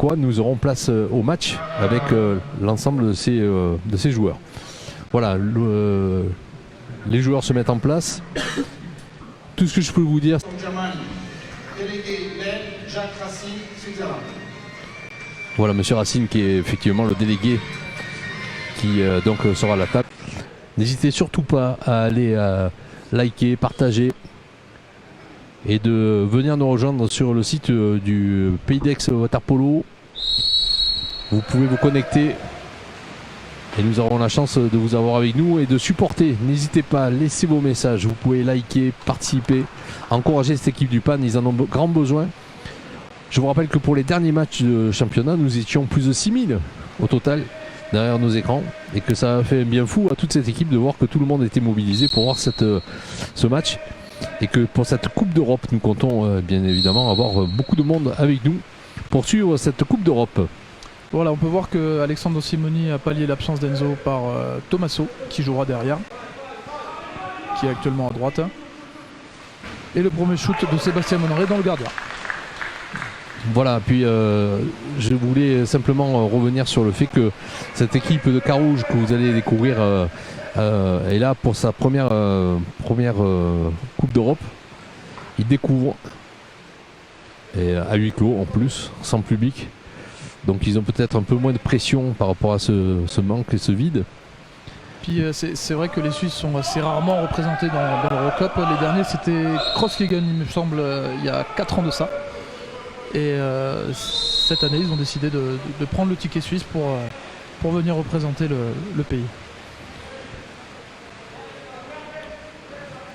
quoi nous aurons place au match avec l'ensemble de ces joueurs. Voilà, les joueurs se mettent en place. Tout ce que je peux vous dire. Voilà, monsieur Racine qui est effectivement le délégué qui donc sera à la table. N'hésitez surtout pas à aller liker, partager et de venir nous rejoindre sur le site du Pays d'Aix Waterpolo. Vous pouvez vous connecter et nous aurons la chance de vous avoir avec nous et de supporter. N'hésitez pas, laissez vos messages. Vous pouvez liker, participer, encourager cette équipe du PAN. Ils en ont grand besoin. Je vous rappelle que pour les derniers matchs de championnat, nous étions plus de 6000 au total derrière nos écrans et que ça a fait un bien fou à toute cette équipe de voir que tout le monde était mobilisé pour voir ce match et que pour cette Coupe d'Europe, nous comptons bien évidemment avoir beaucoup de monde avec nous pour suivre cette Coupe d'Europe. Voilà, on peut voir que Alexandre Simoni a pallié l'absence d'Enzo par Tommaso qui jouera derrière, qui est actuellement à droite. Et le premier shoot de Sébastien Monneré dans le gardien. Voilà, puis je voulais simplement revenir sur le fait que cette équipe de Carouge que vous allez découvrir est là pour sa première Coupe d'Europe. Ils découvrent et à huis clos en plus, sans public. Donc ils ont peut-être un peu moins de pression par rapport à ce manque et ce vide. Puis c'est vrai que les Suisses sont assez rarement représentés dans l'Eurocup. Les derniers c'était Crossligen, il me semble, il y a 4 ans de ça. Et cette année ils ont décidé de prendre le ticket suisse pour venir représenter le pays.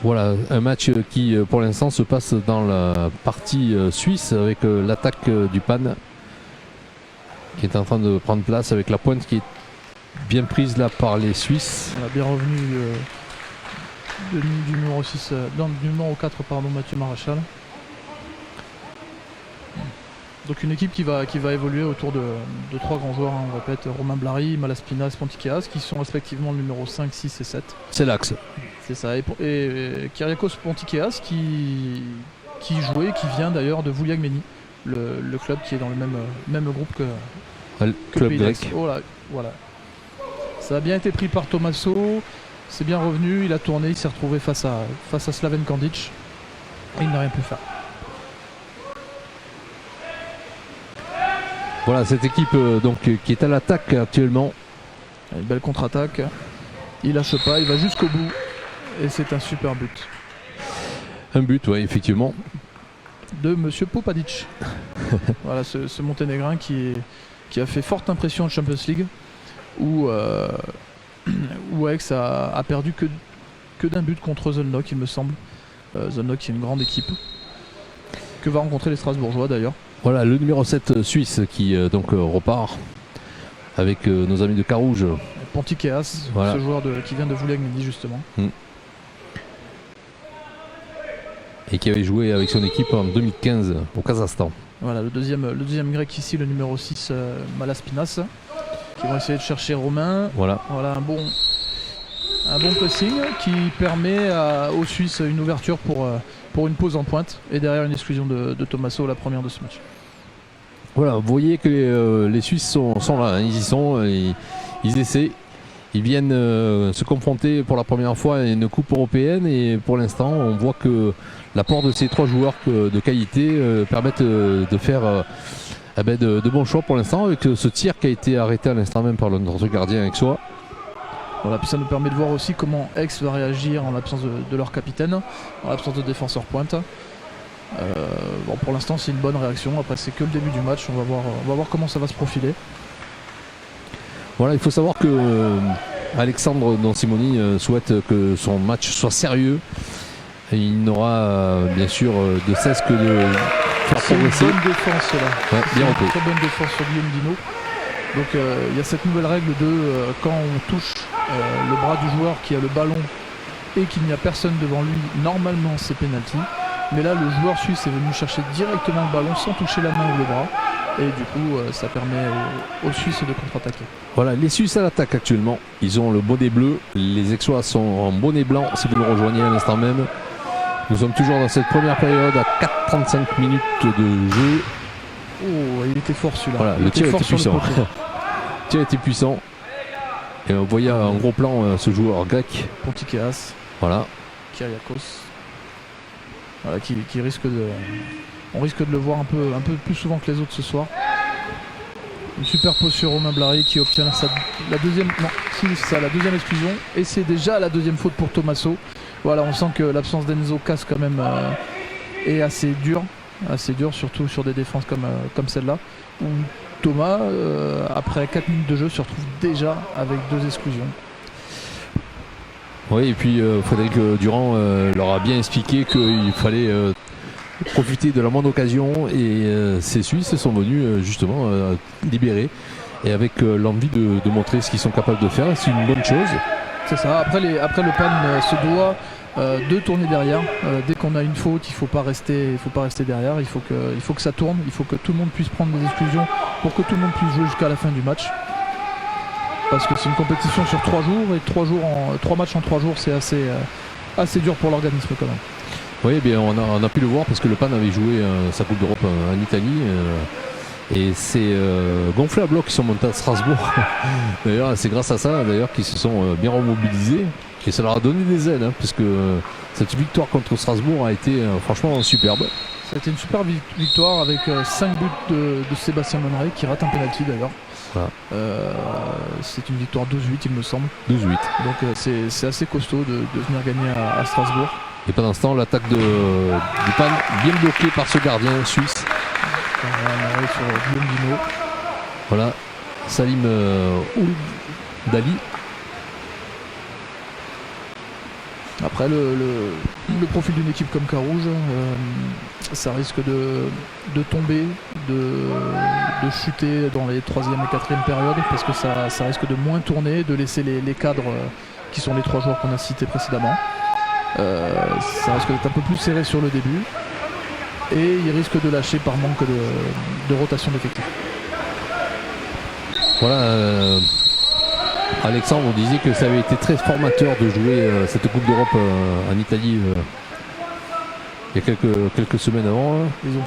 Voilà, un match qui pour l'instant se passe dans la partie suisse avec l'attaque du PAN qui est en train de prendre place avec la pointe qui est bien prise là par les Suisses. On a bien revenu du numéro 6, du numéro 4 pardon, Mathieu Maréchal. Donc une équipe qui va évoluer autour de 3 grands joueurs, hein, on répète, Romain Blary, Malaspinas, Pontikeas, qui sont respectivement le numéro 5, 6 et 7. C'est l'axe. C'est ça, et Kyriakos Pontikeas qui jouait, qui vient d'ailleurs de Vouliagmeni, le club qui est dans le même groupe que club Pays grec. Oh là, voilà. Ça a bien été pris par Tommaso, c'est bien revenu, il a tourné, il s'est retrouvé face à Slaven Kandic et il n'a rien pu faire. Voilà cette équipe donc qui est à l'attaque actuellement. Une belle contre-attaque, il lâche pas, il va jusqu'au bout et c'est un super but. Un but, oui, effectivement. De monsieur Popadic. Voilà ce Monténégrin qui a fait forte impression en Champions League où Aix a perdu que d'un but contre Zolnok, il me semble. Zolnok qui est une grande équipe que va rencontrer les Strasbourgeois d'ailleurs. Voilà le numéro 7 suisse qui donc repart avec nos amis de Carouge. Pontikeas, voilà. Ce joueur qui vient de Vouliagmeni justement. Et qui avait joué avec son équipe en 2015 au Kazakhstan. Voilà le deuxième grec ici, le numéro 6 Malaspinas, qui vont essayer de chercher Romain. Voilà un bon pressing qui permet aux Suisses une ouverture pour une pause en pointe et derrière une exclusion de Tommaso, la première de ce match. Voilà, vous voyez que les Suisses sont là, hein, ils y sont, ils essaient. Ils viennent se confronter pour la première fois à une coupe européenne et pour l'instant on voit que l'apport de ces 3 joueurs de qualité permettent de faire de bons choix pour l'instant avec ce tir qui a été arrêté à l'instant même par notre gardien aixois. Voilà, puis ça nous permet de voir aussi comment Aix va réagir en l'absence de leur capitaine, en l'absence de défenseur pointe. Bon, pour l'instant c'est une bonne réaction, après c'est que le début du match, on va voir comment ça va se profiler. Voilà, il faut savoir que Alexandre Simoni souhaite que son match soit sérieux et il n'aura bien sûr de cesse que de faire progresser. Une bonne défense là, bien une très bonne défense sur Guillaume Dino. Donc il y a cette nouvelle règle de quand on touche le bras du joueur qui a le ballon et qu'il n'y a personne devant lui, normalement c'est penalty. Mais là le joueur suisse est venu chercher directement le ballon sans toucher la main ou le bras. Et du coup ça permet aux Suisses de contre-attaquer. Voilà, les Suisses à l'attaque actuellement. Ils ont le bonnet bleu, les Aixois sont en bonnet blanc si vous le rejoignez à l'instant même. Nous sommes toujours dans cette première période à 4,35 minutes de jeu. Oh, il était fort celui-là. Voilà, il le tir fort était sur puissant. le poteau. Le tir était puissant. Et on voyait en gros plan ce joueur grec. Pontikeas, Voilà. Kyriakos. Voilà, qui risque de. On risque de le voir un peu plus souvent que les autres ce soir. Une super pause sur Romain Blary qui obtient la deuxième. Non, si, c'est ça, la deuxième exclusion. Et c'est déjà la deuxième faute pour Tommaso. Voilà, on sent que l'absence d'Enzo casse quand même est assez dur, surtout sur des défenses comme celle-là. Où Thomas, après 4 minutes de jeu, se retrouve déjà avec 2 exclusions. Oui, et puis Frédéric Durand leur a bien expliqué qu'il fallait profiter de la moindre occasion, et ces Suisses sont venus justement libérer et avec l'envie de montrer ce qu'ils sont capables de faire. C'est une bonne chose. C'est ça. Après le PAN se doit de tourner derrière. Dès qu'on a une faute, il faut pas rester derrière. Il faut que ça tourne. Il faut que tout le monde puisse prendre des exclusions pour que tout le monde puisse jouer jusqu'à la fin du match. Parce que c'est une compétition sur 3 jours, et 3 matchs en 3 jours, c'est assez dur pour l'organisme quand même. Oui, eh bien, on a pu le voir parce que le PAN avait joué sa Coupe d'Europe en Italie. Et c'est gonflé à bloc qui sont montés à Strasbourg. D'ailleurs, c'est grâce à ça d'ailleurs qu'ils se sont bien remobilisés. Et ça leur a donné des ailes, parce que cette victoire contre Strasbourg a été franchement superbe. C'était une super victoire avec 5 buts de Sébastien Monneray qui rate un penalty d'ailleurs. Voilà. C'est une victoire 12-8 il me semble. 12-8. Donc c'est assez costaud de venir gagner à Strasbourg. Et pendant ce temps, l'attaque du PAN bien bloquée par ce gardien suisse. On arrive sur Guillaume Dino. Voilà, Salim Dali. Après le profil d'une équipe comme Carouge, ça risque de tomber, de chuter dans les 3e et 4e périodes, parce que ça risque de moins tourner, de laisser les cadres qui sont les 3 joueurs qu'on a cités précédemment. Ça risque d'être un peu plus serré sur le début, et il risque de lâcher par manque de rotation d'effectifs. Voilà, Alexandre, on disait que ça avait été très formateur de jouer cette Coupe d'Europe en Italie il y a quelques semaines avant. Ils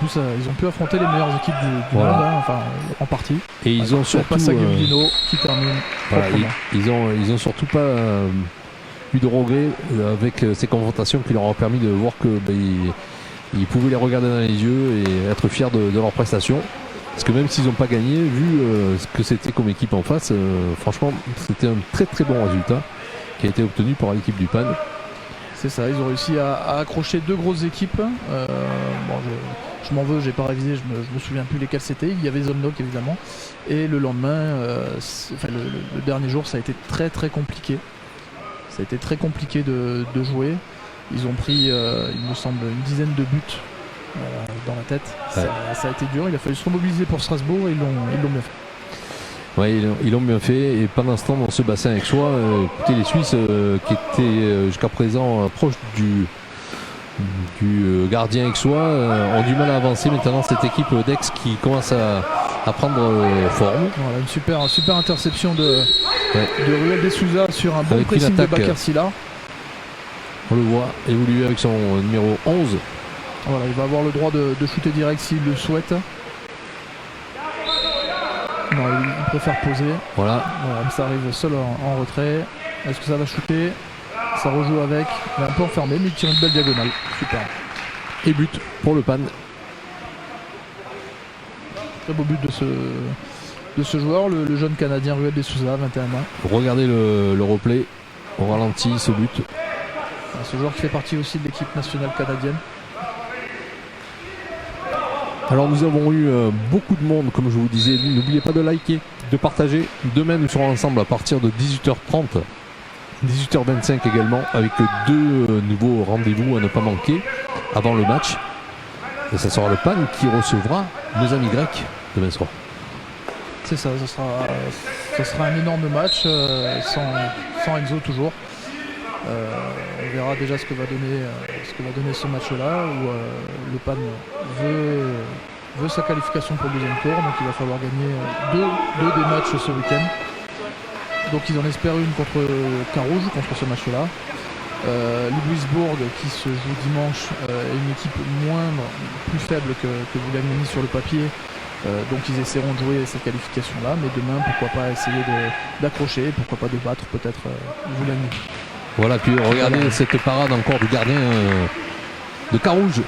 ont pu affronter les meilleures équipes du voilà. monde, enfin en partie. Et ils ont surtout passe à Guillaume Dino qui termine. Voilà, ils ont surtout pas eu de regrets avec ces confrontations qui leur ont permis de voir que ils pouvaient les regarder dans les yeux et être fiers de leurs prestations. Parce que même s'ils n'ont pas gagné, vu ce que c'était comme équipe en face, franchement, c'était un très très bon résultat qui a été obtenu par l'équipe du PAN. C'est ça, ils ont réussi à accrocher 2 grosses équipes. Je m'en veux, j'ai pas révisé, je me souviens plus lesquelles c'était. Il y avait Zolnok évidemment. Et le lendemain, le dernier jour, ça a été très très compliqué. Ça a été très compliqué de jouer. Ils ont pris, il me semble, une dizaine de buts dans la tête. Ouais. Ça a été dur, il a fallu se remobiliser pour Strasbourg et ils l'ont bien fait. Oui, ils l'ont bien fait, et pendant ce temps dans ce bassin aixois, écoutez, les Suisses qui étaient jusqu'à présent proches du gardien aixois ont du mal à avancer. Maintenant cette équipe d'Aix qui commence à prendre forme. Voilà, une super interception de Ruel de Souza sur un bon avec pressing de Bakar Silla. On le voit évoluer avec son numéro 11. Voilà, il va avoir le droit de shooter direct s'il le souhaite. Non, il préfère poser. Voilà, ça arrive seul en retrait. Est-ce que ça va shooter? Ça rejoue avec. Il est un peu enfermé, mais il tire une belle diagonale. Super. Et but pour le PAN. Très beau but de ce joueur, le jeune Canadien Ruel de Souza, 21 ans. Regardez le replay au ralenti, ce but. Ce joueur qui fait partie aussi de l'équipe nationale canadienne. Alors nous avons eu beaucoup de monde, comme je vous disais. N'oubliez pas de liker, de partager. Demain nous serons ensemble à partir de 18h30, 18h25 également, avec 2 nouveaux rendez-vous à ne pas manquer avant le match. Et ça sera le PAN qui recevra nos amis grecs demain soir. C'est ça, ça sera un énorme match sans Enzo toujours. On verra déjà ce que va donner ce match-là, où le PAN veut sa qualification pour le 2e tour, donc il va falloir gagner deux des matchs ce week-end. Donc ils en espèrent une contre Carouge, contre ce match-là. Ludwigsburg qui se joue dimanche est une équipe moindre, plus faible que Villani sur le papier, Donc ils essaieront de jouer cette qualification-là, mais demain, pourquoi pas essayer d'accrocher, pourquoi pas de battre peut-être Vouliagny. Voilà, puis regardez cette parade encore du gardien de Carouge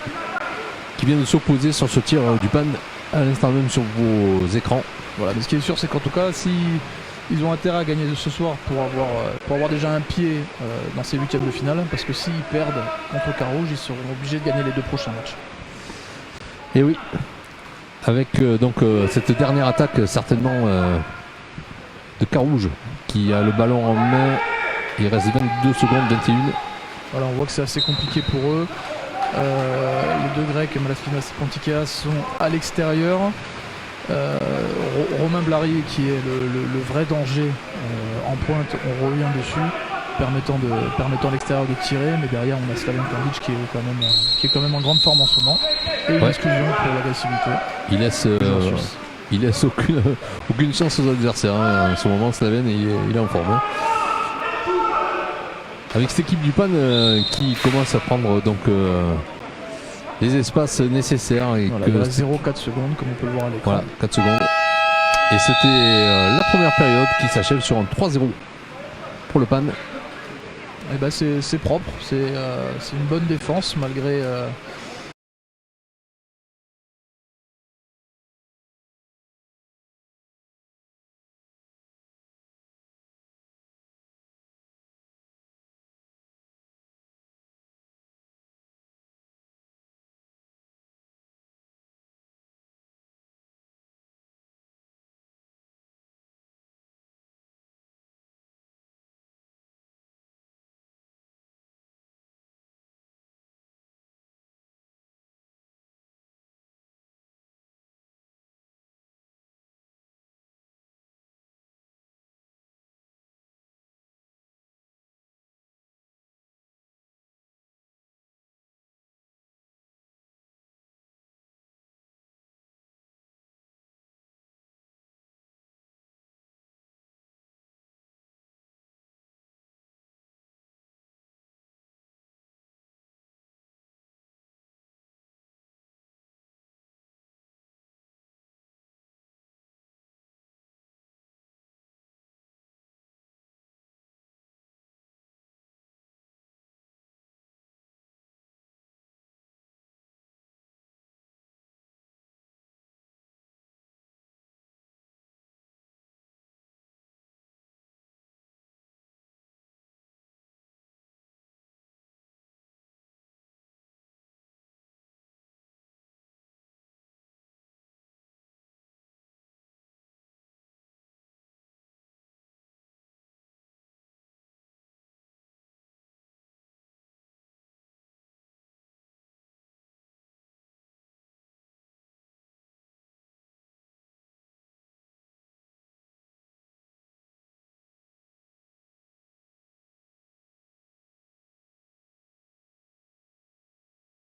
qui vient de s'opposer sur ce tir du PAN à l'instant même sur vos écrans. Voilà, mais ce qui est sûr, c'est qu'en tout cas, si ils ont intérêt à gagner ce soir pour avoir déjà un pied dans ces huitièmes de finale, parce que s'ils perdent contre Carouge, ils seront obligés de gagner les 2 prochains matchs. Et oui, avec cette dernière attaque certainement de Carouge qui a le ballon en main. Il reste 22 secondes, 21. Voilà, on voit que c'est assez compliqué pour eux. Les 2 Grecs, Malaspinas et Pantikas, sont à l'extérieur. Romain Blary, qui est le vrai danger en pointe, on revient dessus, permettant à l'extérieur de tirer, mais derrière on a Slaven Karlic qui est quand même en grande forme en ce moment, et une exclusion pour l'agressivité. Il laisse aucune chance aux adversaires en ce moment. Slaven il est en forme. Avec cette équipe du PAN qui commence à prendre donc les espaces nécessaires. Et voilà, il reste 0,4 secondes comme on peut le voir à l'écran. Voilà, 4 secondes. Et c'était la première période qui s'achève sur un 3-0 pour le PAN. Et ben c'est propre, c'est une bonne défense malgré...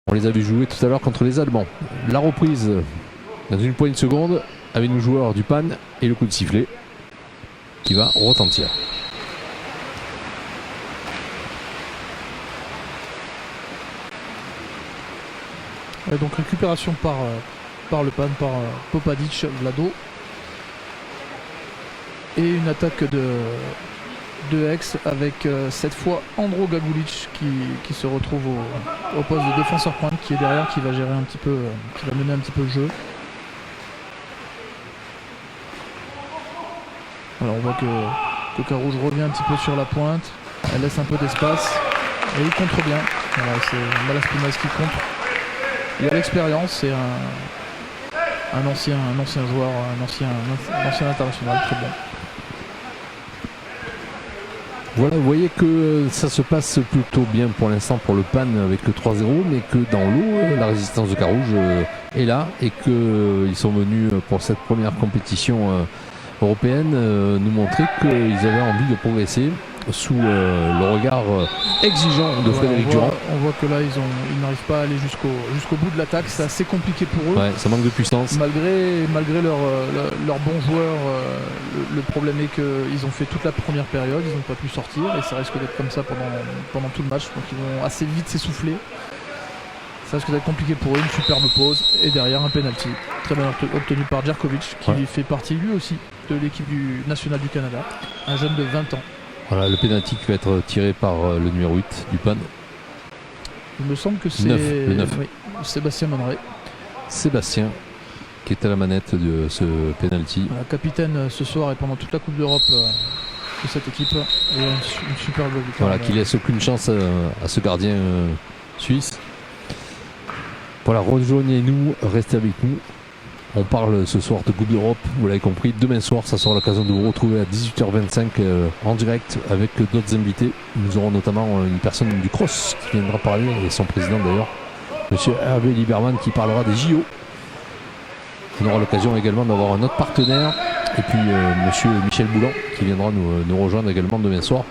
On les avait joués tout à l'heure contre les Allemands. La reprise dans une poignée de secondes avec nos joueurs du PAN et le coup de sifflet qui va retentir. Et donc récupération par le PAN, par Popadic, Vlado. Et une attaque de Aix avec cette fois Andro Gagulic qui se retrouve au poste de défenseur pointe, qui est derrière, qui va gérer un petit peu, qui va mener un petit peu le jeu. Alors on voit que Carouge revient un petit peu sur la pointe, elle laisse un peu d'espace et il contre bien. Voilà, c'est Malaspinas qui contre. Il a l'expérience, c'est un ancien joueur, un ancien international, très bon. Voilà, vous voyez que ça se passe plutôt bien pour l'instant pour le PAN avec le 3-0, mais que dans l'eau, la résistance de Carouge est là et qu'ils sont venus pour cette première compétition européenne nous montrer qu'ils avaient envie de progresser sous le regard exigeant de Frédéric Durand. On voit que là ils n'arrivent pas à aller jusqu'au bout de l'attaque, c'est assez compliqué pour eux. Ouais, ça manque de puissance. Malgré leurs bons joueurs, le problème est qu'ils ont fait toute la première période, ils n'ont pas pu sortir et ça risque d'être comme ça pendant tout le match, donc ils vont assez vite s'essouffler. Ça risque d'être compliqué pour eux, une superbe pause et derrière un penalty très bien obtenu par Djerkovic qui fait partie lui aussi de l'équipe nationale du Canada, un jeune de 20 ans. Voilà le penalty qui va être tiré par le numéro 8 du PAN. Il me semble que c'est le 9. Oui, Sébastien Monneray. Sébastien qui est à la manette de ce penalty. Voilà, capitaine ce soir et pendant toute la Coupe d'Europe de cette équipe et une superbe victoire. Voilà, qui laisse aucune chance à ce gardien suisse. Voilà, rejoignez-nous, restez avec nous. On parle ce soir de Coupe d'Europe, vous l'avez compris. Demain soir, ça sera l'occasion de vous retrouver à 18h25 en direct avec d'autres invités. Nous aurons notamment une personne du cross qui viendra parler, et son président d'ailleurs, monsieur Hervé Lieberman, qui parlera des JO. On aura l'occasion également d'avoir un autre partenaire, et puis monsieur Michel Boulan qui viendra nous rejoindre également demain soir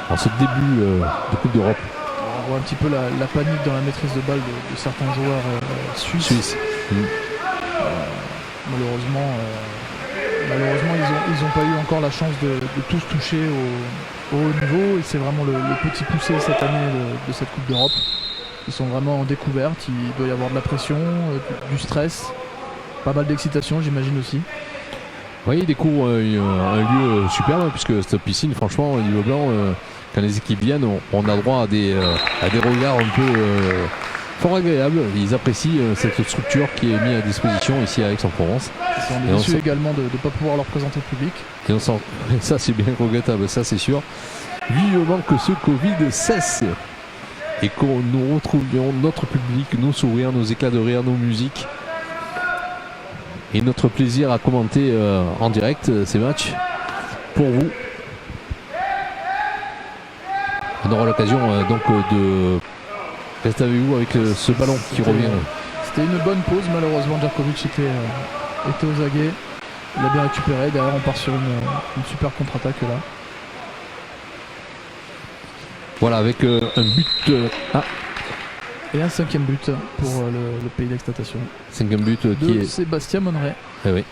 en ce début de Coupe d'Europe. On voit un petit peu la panique dans la maîtrise de balle de certains joueurs suisses. Malheureusement, ils n'ont pas eu encore la chance de tous toucher au haut niveau, et c'est vraiment le petit poussé cette année de cette Coupe d'Europe. Ils sont vraiment en découverte, il doit y avoir de la pression, du stress, pas mal d'excitation j'imagine aussi. Oui, il découvre un lieu superbe, puisque cette piscine, franchement, au niveau blanc, quand les équipes viennent, on a droit à des regards un peu fort agréables. Ils apprécient cette structure qui est mise à disposition ici à Aix-en-Provence. Ils sont déçus également de ne pas pouvoir leur présenter le public. Et ça c'est bien regrettable, ça c'est sûr. Vivement que ce Covid cesse et que nous retrouvions notre public, nos sourires, nos éclats de rire, nos musiques et notre plaisir à commenter en direct ces matchs pour vous. On aura l'occasion donc de rester avec vous avec ce ballon qui revient. C'était une bonne pause, malheureusement Djerkovic était aux aguets. Il a bien récupéré, derrière on part sur une super contre-attaque là. Voilà, avec un but et un 5e but pour le pays d'exploitation. 5e but qui est Sébastien Monneray. Eh oui.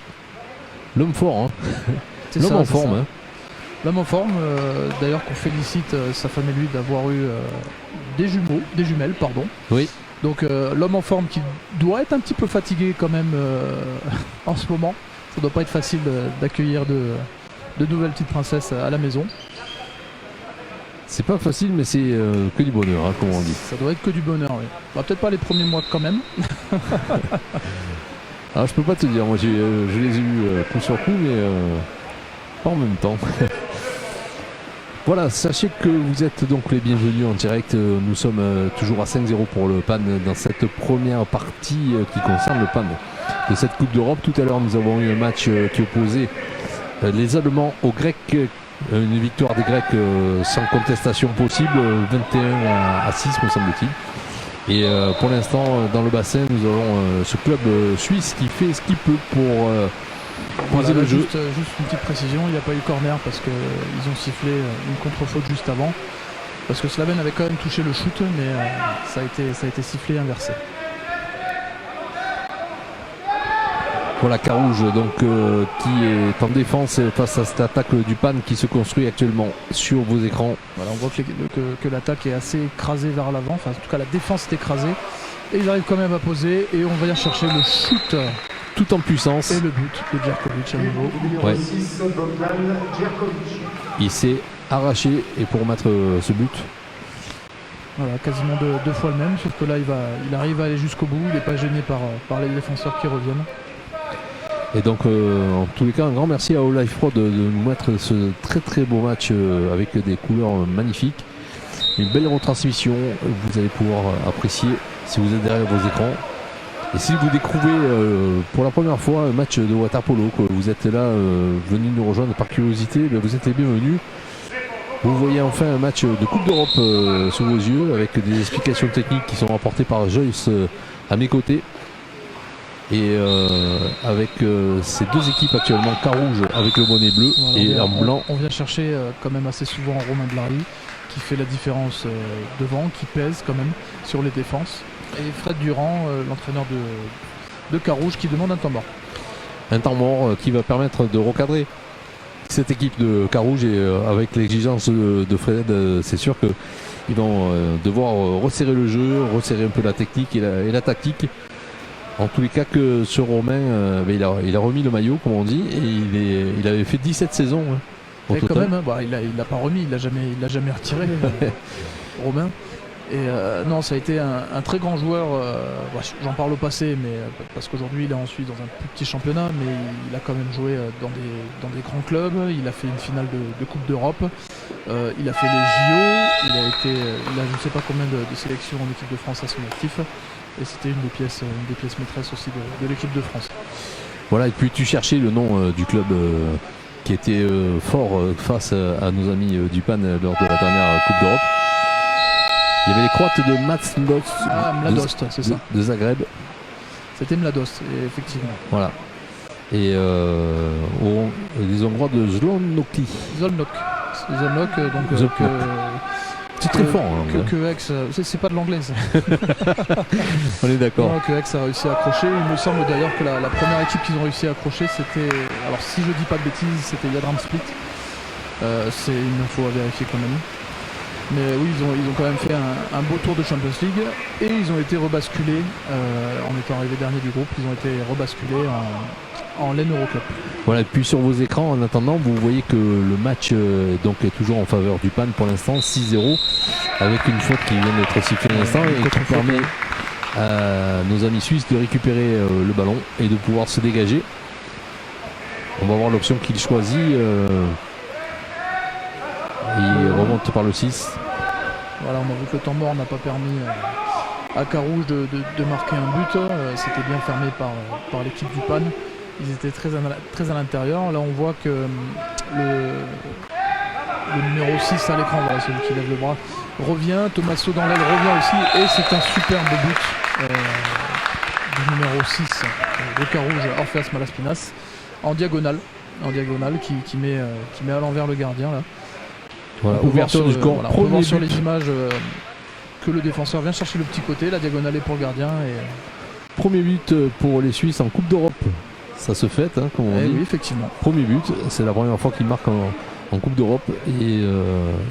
L'homme fort, hein. L'homme en forme. Hein. L'homme en forme, d'ailleurs qu'on félicite sa femme et lui d'avoir eu des jumelles, pardon. Oui. Donc l'homme en forme qui doit être un petit peu fatigué quand même en ce moment. Ça doit pas être facile d'accueillir de nouvelles petites princesses à la maison. C'est pas facile, mais c'est que du bonheur, hein, comme on dit. Ça doit être que du bonheur, oui. Bah, peut-être pas les premiers mois quand même. Alors je peux pas te dire, moi je les ai eus coup sur coup, mais pas en même temps. Voilà, sachez que vous êtes donc les bienvenus en direct. Nous sommes toujours à 5-0 pour le PAN dans cette première partie qui concerne le PAN de cette Coupe d'Europe. Tout à l'heure nous avons eu un match qui opposait les Allemands aux Grecs. Une victoire des Grecs sans contestation possible, 21-6 me semble-t-il. Et pour l'instant dans le bassin nous avons ce club suisse qui fait ce qu'il peut pour poser le jeu. Juste une petite précision, il n'y a pas eu corner parce qu'ils ont sifflé une contre-faute juste avant. Parce que Slaven avait quand même touché le shoot, mais ça a été sifflé inversé. Voilà Carouge donc qui est en défense face à cette attaque du PAN qui se construit actuellement sur vos écrans. Voilà, on voit que l'attaque est assez écrasée vers l'avant, enfin en tout cas la défense est écrasée. Et ils arrivent quand même à poser et on va aller chercher le shoot. Tout en puissance. Et le but de Djerkovic à nouveau. Ouais. Il s'est arraché et pour mettre ce but. Voilà, quasiment deux fois le même, sauf que là il arrive à aller jusqu'au bout, il n'est pas gêné par les défenseurs qui reviennent. Et donc en tous les cas un grand merci à All Life Pro de nous mettre ce très très beau match avec des couleurs magnifiques. Une belle retransmission, vous allez pouvoir apprécier si vous êtes derrière vos écrans. Et si vous découvrez pour la première fois un match de water polo, que vous êtes là venu nous rejoindre par curiosité, vous êtes les bienvenus. Vous voyez enfin un match de Coupe d'Europe sous vos yeux avec des explications techniques qui sont apportées par Joyce à mes côtés. Et avec ces deux équipes actuellement, Carouge avec le bonnet bleu et en blanc. On vient chercher quand même assez souvent Romain Blary qui fait la différence devant, qui pèse quand même sur les défenses. Et Fred Durand, l'entraîneur de Carouge, qui demande un temps mort. Un temps mort qui va permettre de recadrer cette équipe de Carouge et avec l'exigence de Fred, c'est sûr que Ils vont devoir resserrer le jeu, resserrer un peu la technique et la tactique. En tous les cas que ce Romain, il a remis le maillot comme on dit et il avait fait 17 saisons au Et quand total. même, hein, il l'a pas remis, il l'a jamais retiré, Romain. Et non, ça a été un très grand joueur. J'en parle au passé, mais parce qu'aujourd'hui il est en Suisse dans un plus petit championnat, mais il a quand même joué dans des grands clubs. Il a fait une finale de Coupe d'Europe. Il a fait les JO. Il a je ne sais pas combien de sélections en équipe de France à son actif. Et c'était une des pièces maîtresses aussi de l'équipe de France. Voilà, et puis tu cherchais le nom du club qui était fort face à nos amis du PAN lors de la dernière Coupe d'Europe. Il y avait les Croates de Mladost, Mladost, c'est ça. de Zagreb. C'était Mladost, effectivement. Voilà. Et les Hongrois de Zlonokli. Zolnok, donc Zolnok. C'est très fort. Hein, que Aix, c'est pas de l'anglais ça. On est d'accord. Que Aix a réussi à accrocher. Il me semble d'ailleurs que la première équipe qu'ils ont réussi à accrocher, c'était, alors si je dis pas de bêtises, c'était Yadram Split. C'est une info à vérifier quand même. Mais oui, ils ont quand même fait un beau tour de Champions League et ils ont été rebasculés en étant arrivés dernier du groupe. Ils ont été rebasculés en LEN Eurocup. Voilà, et puis sur vos écrans, en attendant, vous voyez que le match donc est toujours en faveur du PAN pour l'instant, 6-0, avec une faute qui vient d'être sifflée à l'instant et qui permet à nos amis suisses de récupérer le ballon et de pouvoir se dégager. On va voir l'option qu'il choisit. Il remonte par le 6. Voilà, on a vu que le temps mort n'a pas permis à Carouge de marquer un but. C'était bien fermé par l'équipe du PAN. Ils étaient très à l'intérieur. Là, on voit que le numéro 6 à l'écran, voilà, celui qui lève le bras, revient. Tommaso dans l'aile revient aussi. Et c'est un superbe but du numéro 6 de Carouge, Orpheas Malaspinas, en diagonale qui met à l'envers le gardien. Là. Voilà, ouverture du score. On peut voir sur les images que le défenseur vient chercher le petit côté, la diagonale est pour le gardien. Premier but pour les Suisses en Coupe d'Europe. Ça se fête, hein, comme on dit. Oui, effectivement. Premier but, c'est la première fois qu'ils marquent en Coupe d'Europe et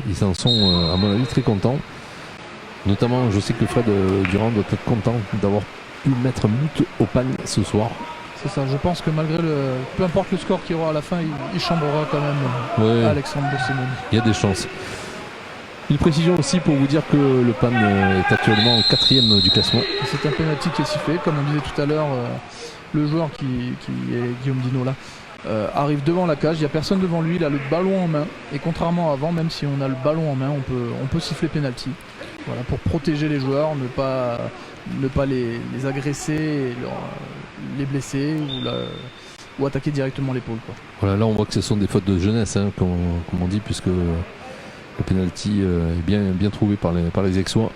ils en sont, à mon avis, très contents. Notamment, je sais que Fred Durand doit être content d'avoir pu mettre un but au PAN ce soir. C'est ça, je pense que malgré peu importe le score qu'il y aura à la fin, il chambrera quand même Alexandre Simoni. Il y a des chances. Une précision aussi pour vous dire que le PAN est actuellement 4e du classement. C'est un penalty qui est sifflé, comme on disait tout à l'heure, le joueur qui est Guillaume Dino là, arrive devant la cage, il n'y a personne devant lui, il a le ballon en main, et contrairement à avant, même si on a le ballon en main, on peut siffler penalty. Voilà, pour protéger les joueurs, ne pas les agresser, les blesser ou attaquer directement l'épaule. Voilà, là on voit que ce sont des fautes de jeunesse, hein, comme on dit, puisque le penalty est bien trouvé par les Aixois.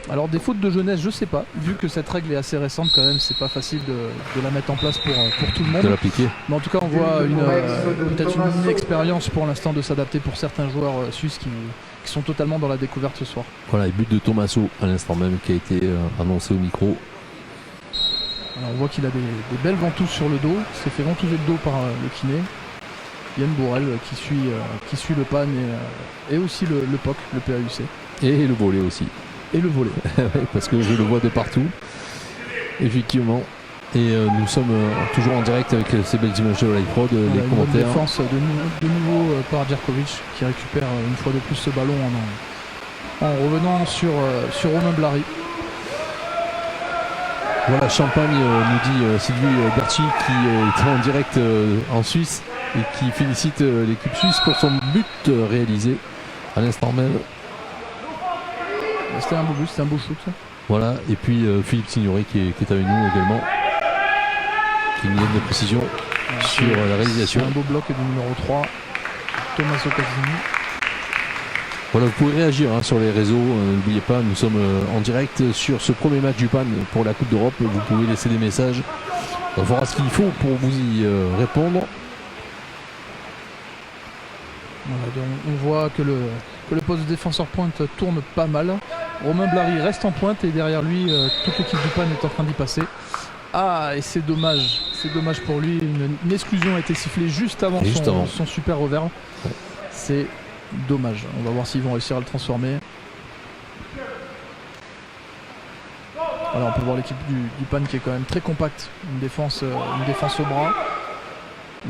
Alors des fautes de jeunesse, je sais pas, vu que cette règle est assez récente quand même, c'est pas facile de la mettre en place pour tout le monde. De l'appliquer. Mais en tout cas on voit peut-être une expérience pour l'instant de s'adapter pour certains joueurs suisses qui sont totalement dans la découverte ce soir. Voilà, le but de Tommaso à l'instant même qui a été annoncé au micro. Alors, on voit qu'il a des belles ventouses sur le dos, il s'est fait ventouser le dos par le kiné. Yann Bourrel qui suit le PAN et aussi le POC, le PAUC. Et le volley aussi. Et le volley. Parce que je le vois de partout. Effectivement. Et nous sommes toujours en direct avec ces belles images de Live Prod, les commentaires. Une défense de nouveau par Djerkovic qui récupère une fois de plus ce ballon en revenant sur Romain Blary. Voilà, Champagne, nous dit Sylvie Berchi qui est en direct en Suisse et qui félicite l'équipe suisse pour son but réalisé à l'instant même. C'était un beau but, c'était un beau shoot. Ça. Voilà, et puis Philippe Signoret qui est avec nous également, qui nous donne des précisions sur la réalisation. Un beau bloc du numéro 3, Tommaso Casini. Voilà, vous pouvez réagir sur les réseaux, n'oubliez pas, nous sommes en direct sur ce premier match du PAN pour la Coupe d'Europe. Vous pouvez laisser des messages, on fera ce qu'il faut pour vous y répondre. Voilà, donc on voit que le poste de défenseur pointe tourne pas mal. Romain Blary reste en pointe et derrière lui, toute l'équipe du PAN est en train d'y passer. Ah, et c'est dommage pour lui, une exclusion a été sifflée juste avant son super revers. C'est dommage, on va voir s'ils vont réussir à le transformer. Voilà, on peut voir l'équipe du PAN qui est quand même très compacte, une défense au bras.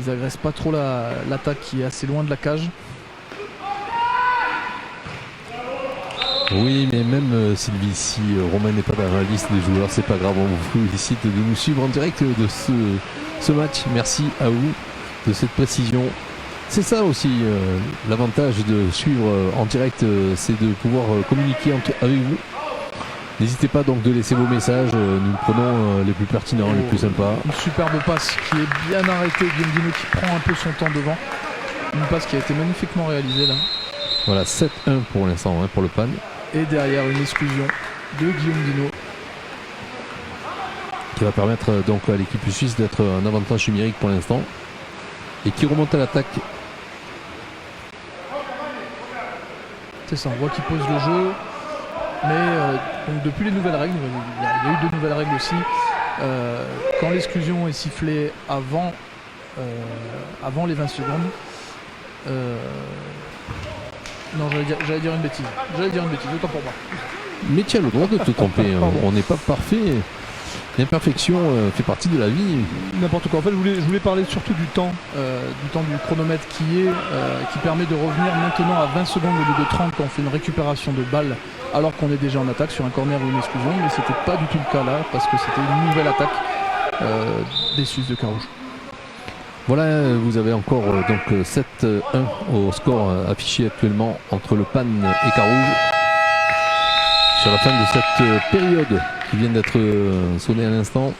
Ils agressent pas trop l'attaque qui est assez loin de la cage. Oui, mais même Sylvie, si Romain n'est pas dans la liste des joueurs, c'est pas grave, on vous félicite de nous suivre en direct de ce match. Merci à vous de cette précision. C'est ça aussi l'avantage de suivre en direct, c'est de pouvoir communiquer avec vous. N'hésitez pas donc de laisser vos messages, nous prenons les plus pertinents, les plus sympas. Une superbe passe qui est bien arrêtée, Guillaume Dino qui prend un peu son temps devant. Une passe qui a été magnifiquement réalisée là. Voilà, 7-1 pour l'instant pour le PAN. Et derrière une exclusion de Guillaume Dino. Qui va permettre donc à l'équipe suisse d'être un avantage numérique pour l'instant. Et qui remonte à l'attaque. C'est ça, on voit qu'il pose le jeu. Mais donc depuis les nouvelles règles, il y a eu de nouvelles règles aussi. Quand l'exclusion est sifflée avant les 20 secondes, non, j'allais dire une bêtise. Autant pour moi. Mais tu as le droit de te tromper. On n'est pas parfait. L'imperfection fait partie de la vie. N'importe quoi. En fait, je voulais parler surtout du temps du chronomètre qui permet de revenir maintenant à 20 secondes au lieu de 30 quand on fait une récupération de balle alors qu'on est déjà en attaque sur un corner ou une exclusion. Mais c'était pas du tout le cas là parce que c'était une nouvelle attaque des Suisses de Carouge. Voilà, vous avez encore donc 7-1 au score affiché actuellement entre le PAN et Carouge sur la fin de cette période qui vient d'être sonnée à l'instant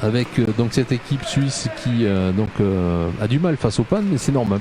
avec donc cette équipe suisse qui a du mal face au PAN, mais c'est normal.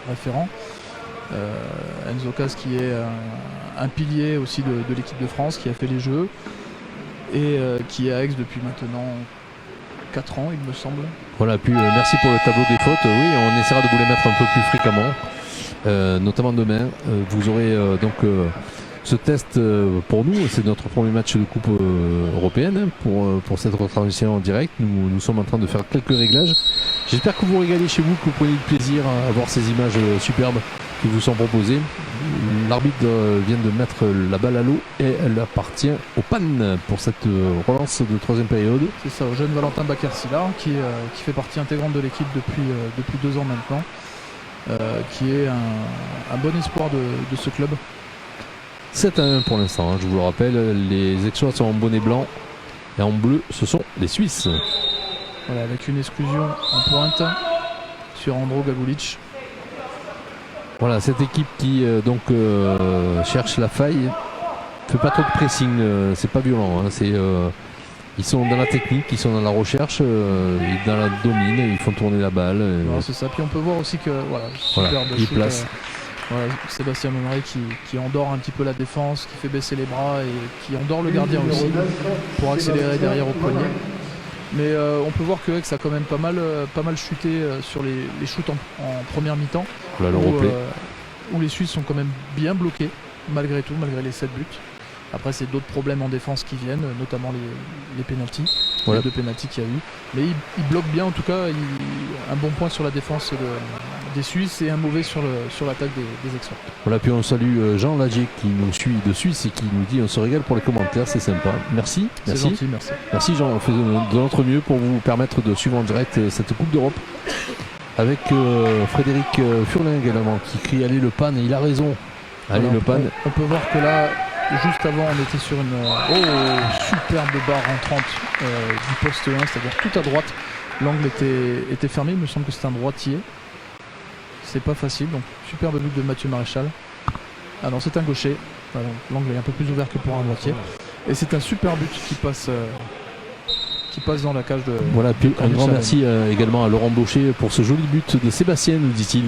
Référent. Enzo Cas qui est un pilier aussi de l'équipe de France qui a fait les Jeux et qui est à Aix depuis maintenant 4 ans il me semble. Voilà, puis merci pour le tableau des fautes. Oui, on essaiera de vous les mettre un peu plus fréquemment, notamment demain. Vous aurez donc ce test pour nous, c'est notre premier match de coupe européenne pour cette retransmission en direct. Nous sommes en train de faire quelques réglages J'espère que vous vous régalez chez vous, que vous prenez du plaisir à voir ces images superbes qui vous sont proposées. L'arbitre vient de mettre la balle à l'eau et elle appartient au PAN pour cette relance de troisième période. C'est ça, au jeune Valentin Bakar-Silla qui fait partie intégrante de l'équipe depuis 2 ans maintenant, qui est un bon espoir de ce club. 7-1 pour l'instant, je vous le rappelle, les Aixois sont en bonnet blanc et en bleu ce sont les Suisses. Voilà, avec une exclusion en pointe sur Andro Gagulic. Voilà, cette équipe qui cherche la faille, fait pas trop de pressing, c'est pas violent, hein, ils sont dans la technique, ils sont dans la recherche, dans la domine, ils font tourner la balle. C'est ça, puis on peut voir aussi que superbe il shoot, place. Sébastien Monnery qui endort un petit peu la défense, qui fait baisser les bras et qui endort le gardien aussi pour accélérer derrière au poignet. Mais on peut voir que Aix a quand même pas mal chuté sur les shoots en première mi-temps, Voilà, le replay. où les Suisses sont quand même bien bloqués malgré tout, malgré les 7 buts. Après c'est d'autres problèmes en défense qui viennent, notamment les pénaltys, Voilà. les 2 pénaltys qu'il y a eu. Mais il bloque bien en tout cas, un bon point sur la défense des Suisses et un mauvais sur l'attaque des Aixois. Voilà, puis on salue Jean Lagier qui nous suit de Suisse et qui nous dit on se régale pour les commentaires, c'est sympa. Merci. C'est gentil, merci. Merci Jean, on fait de notre mieux pour vous permettre de suivre en direct cette Coupe d'Europe. Avec Frédéric Furlin également qui crie allez le PAN, et il a raison. Allez Voilà, le PAN. on peut voir que là, juste avant, on était sur une superbe barre entrante du poste 1, c'est-à-dire tout à droite. L'angle était fermé, il me semble que c'était un droitier. C'est pas facile, donc superbe but de Mathieu Maréchal. Ah non, c'est un gaucher. Voilà, l'angle est un peu plus ouvert que pour un droitier. Et c'est un super but qui passe dans la cage de... Voilà, puis un grand Chalem. merci également à Laurent Baucher pour ce joli but de Sébastien, nous dit-il.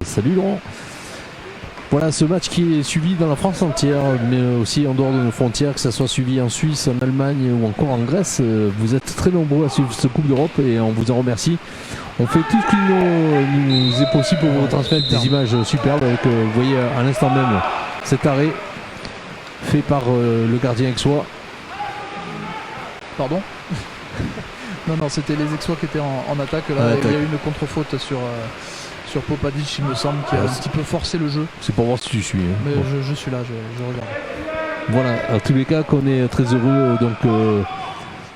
Salut Laurent. Voilà ce match qui est suivi dans la France entière, mais aussi en dehors de nos frontières, que ça soit suivi en Suisse, en Allemagne ou encore en Grèce. Vous êtes très nombreux à suivre cette Coupe d'Europe et on vous en remercie. On fait tout ce qu'il nous est possible pour vous transmettre des images superbes. Avec, vous voyez à l'instant même cet arrêt fait par le gardien aixois. Pardon. Non, c'était les Aixois qui étaient en attaque. Là, il y a eu une contre-faute sur Popadic, il me semble, qui a un petit peu forcé le jeu. C'est pour voir si tu suis. Hein. Mais bon. je suis là, je regarde. Voilà, en tous les cas, qu'on est très heureux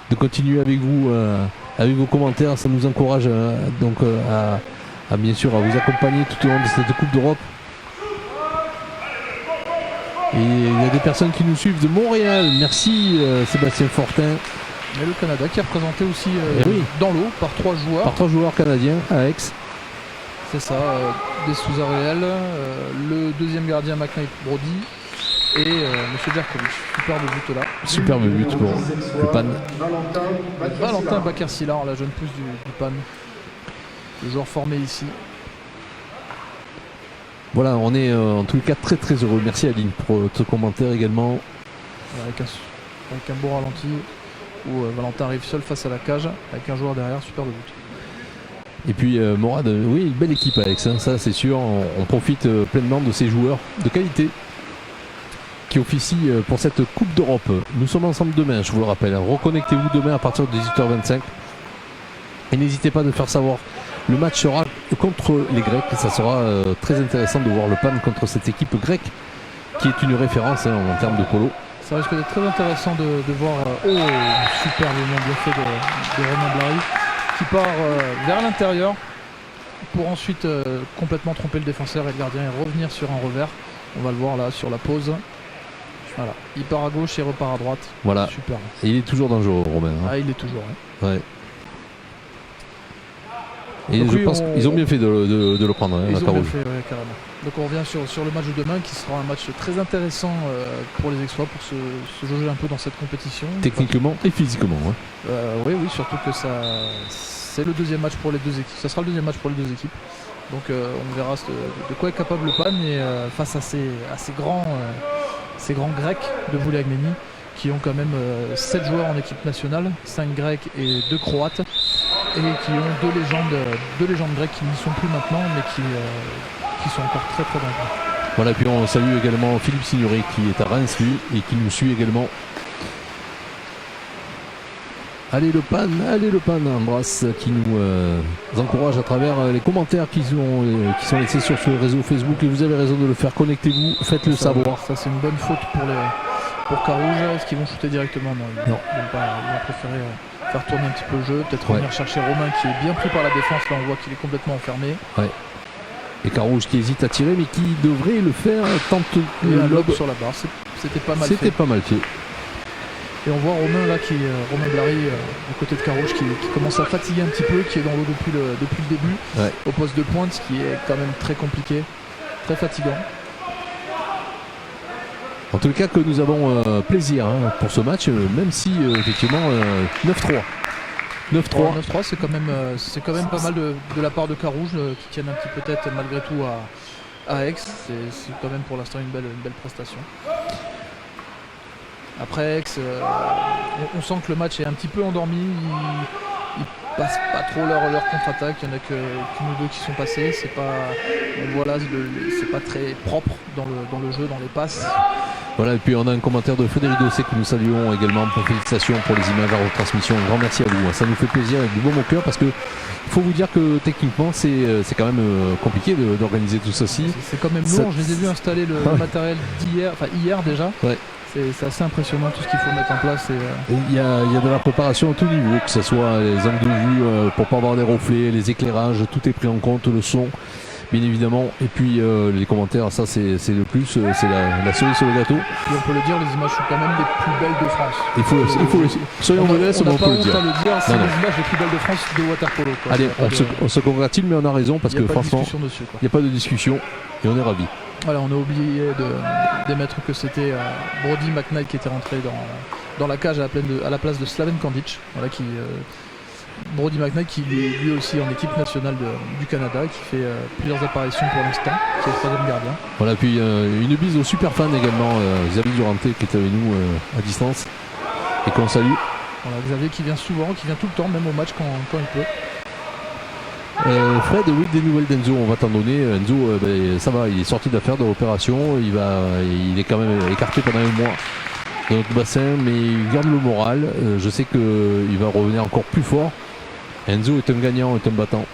de continuer avec vous, avec vos commentaires. Ça nous encourage à bien sûr à vous accompagner tout au long de cette Coupe d'Europe. Et il y a des personnes qui nous suivent de Montréal. Merci Sébastien Fortin. Mais le Canada qui est représenté aussi dans l'eau par 3 joueurs. Par 3 joueurs canadiens à Aix. C'est ça, des Souza-Réel, le deuxième gardien McKnight Brody et M. Djerkovic. Superbe but là. Superbe but pour le PAN. Valentin Bakar-Silla, la jeune pousse du PAN. Le joueur formé ici. Voilà, on est en tout cas très très heureux. Merci Aline pour ce commentaire également. Avec un beau ralenti où Valentin arrive seul face à la cage avec un joueur derrière, superbe but. Et puis Morad, oui, une belle équipe avec ça, c'est sûr. On profite pleinement de ces joueurs de qualité qui officient pour cette Coupe d'Europe. Nous sommes ensemble demain, je vous le rappelle. Reconnectez-vous demain à partir de 18h25. Et n'hésitez pas de faire savoir. Le match sera contre les Grecs. Ça sera très intéressant de voir le PAN contre cette équipe grecque qui est une référence en termes de polo. Ça risque d'être très intéressant de voir superbement bien fait de Romain Blary qui part vers l'intérieur pour ensuite complètement tromper le défenseur et le gardien et revenir sur un revers. On va le voir là sur la pause. Voilà, il part à gauche et repart à droite. Voilà. Super. Et il est toujours dangereux, Romain. Hein. Ah, il est toujours. Ouais. Et donc je pense qu'ils ont bien fait de le prendre. Ils ont bien fait, carrément. Donc on revient sur le match de demain qui sera un match très intéressant pour les Aixois pour se jauger un peu dans cette compétition. Techniquement et physiquement. Ouais. Oui, surtout que c'est le deuxième match pour les deux équipes. Ça sera le deuxième match pour les deux équipes. Donc on verra de quoi est capable le PAN et face à ces grands Grecs de Vouliagmeni qui ont quand même 7 joueurs en équipe nationale, 5 Grecs et 2 Croates, et qui ont deux légendes grecques qui n'y sont plus maintenant, mais qui sont encore très très dangereux. Voilà, puis on salue également Philippe Signoret qui est à Reims lui et qui nous suit également. Allez le pan, Ambras qui nous encourage à travers les commentaires qui sont laissés sur ce réseau Facebook, et vous avez raison de le faire, connectez-vous, faites-le savoir. Ça c'est une bonne faute pour Carouge. Est-ce qu'ils vont shooter directement? Non, ils vont préférer faire tourner un petit peu le jeu, peut-être revenir chercher Romain qui est bien pris par la défense, là on voit qu'il est complètement enfermé. Ouais. Et Carouge qui hésite à tirer mais qui devrait le faire, tente le lob sur la barre, c'était pas mal fait. C'était pas mal fait. Et on voit Romain là, Romain Blary du côté de Carouge qui commence à fatiguer un petit peu, qui est dans l'eau depuis le début, au poste de pointe, ce qui est quand même très compliqué, très fatigant. En tout cas que nous avons plaisir pour ce match, même si effectivement 9-3. 9-3 c'est quand même pas mal de la part de Carouge qui tiennent un petit peu tête malgré tout à Aix. C'est quand même pour l'instant une belle prestation. Après Aix, on sent que le match est un petit peu endormi. Ils passent pas trop leur contre-attaque. Il n'y en a qu'une ou deux qui sont passées. C'est pas très propre dans le jeu, dans les passes. Voilà, et puis on a un commentaire de Frédéric Dossé que nous saluons également. Félicitations pour les images à retransmission. Un grand merci à vous. Ça nous fait plaisir et du bon au cœur, parce que il faut vous dire que techniquement c'est quand même compliqué d'organiser tout ceci. C'est quand même lourd. Je les ai vus installer le matériel hier déjà. Ouais. C'est assez impressionnant tout ce qu'il faut mettre en place. Il y a de la préparation à tout niveau, que ce soit les angles de vue pour pas avoir des reflets, les éclairages, tout est pris en compte, le son bien évidemment, et puis les commentaires, ça c'est le plus, c'est la cerise sur le gâteau. Et on peut le dire, les images sont quand même les plus belles de France. Il faut soyons modestes, on peut le dire. C'est les images les plus belles de France de waterpolo. Allez, on se congratule, mais on a raison, parce que franchement, il n'y a pas de discussion et on est ravis. Voilà, on a oublié d'émettre que c'était Brody McKnight qui était rentré dans la cage à la place de Slaven Kandic. Voilà, Brody McKnight qui est lui aussi en équipe nationale du Canada, qui fait plusieurs apparitions pour l'instant, qui est le troisième gardien. Voilà, puis une bise aux super fans également, Xavier Duranté qui est avec nous à distance et qu'on salue. Voilà, Xavier qui vient souvent, qui vient tout le temps, même au match quand il peut. Fred, oui, des nouvelles d'Enzo, on va t'en donner. Enzo, ça va, il est sorti d'affaire de l'opération, il est quand même écarté pendant un mois dans notre bassin, mais il garde le moral. Je sais qu'il va revenir encore plus fort. Enzo est un gagnant, est un battant.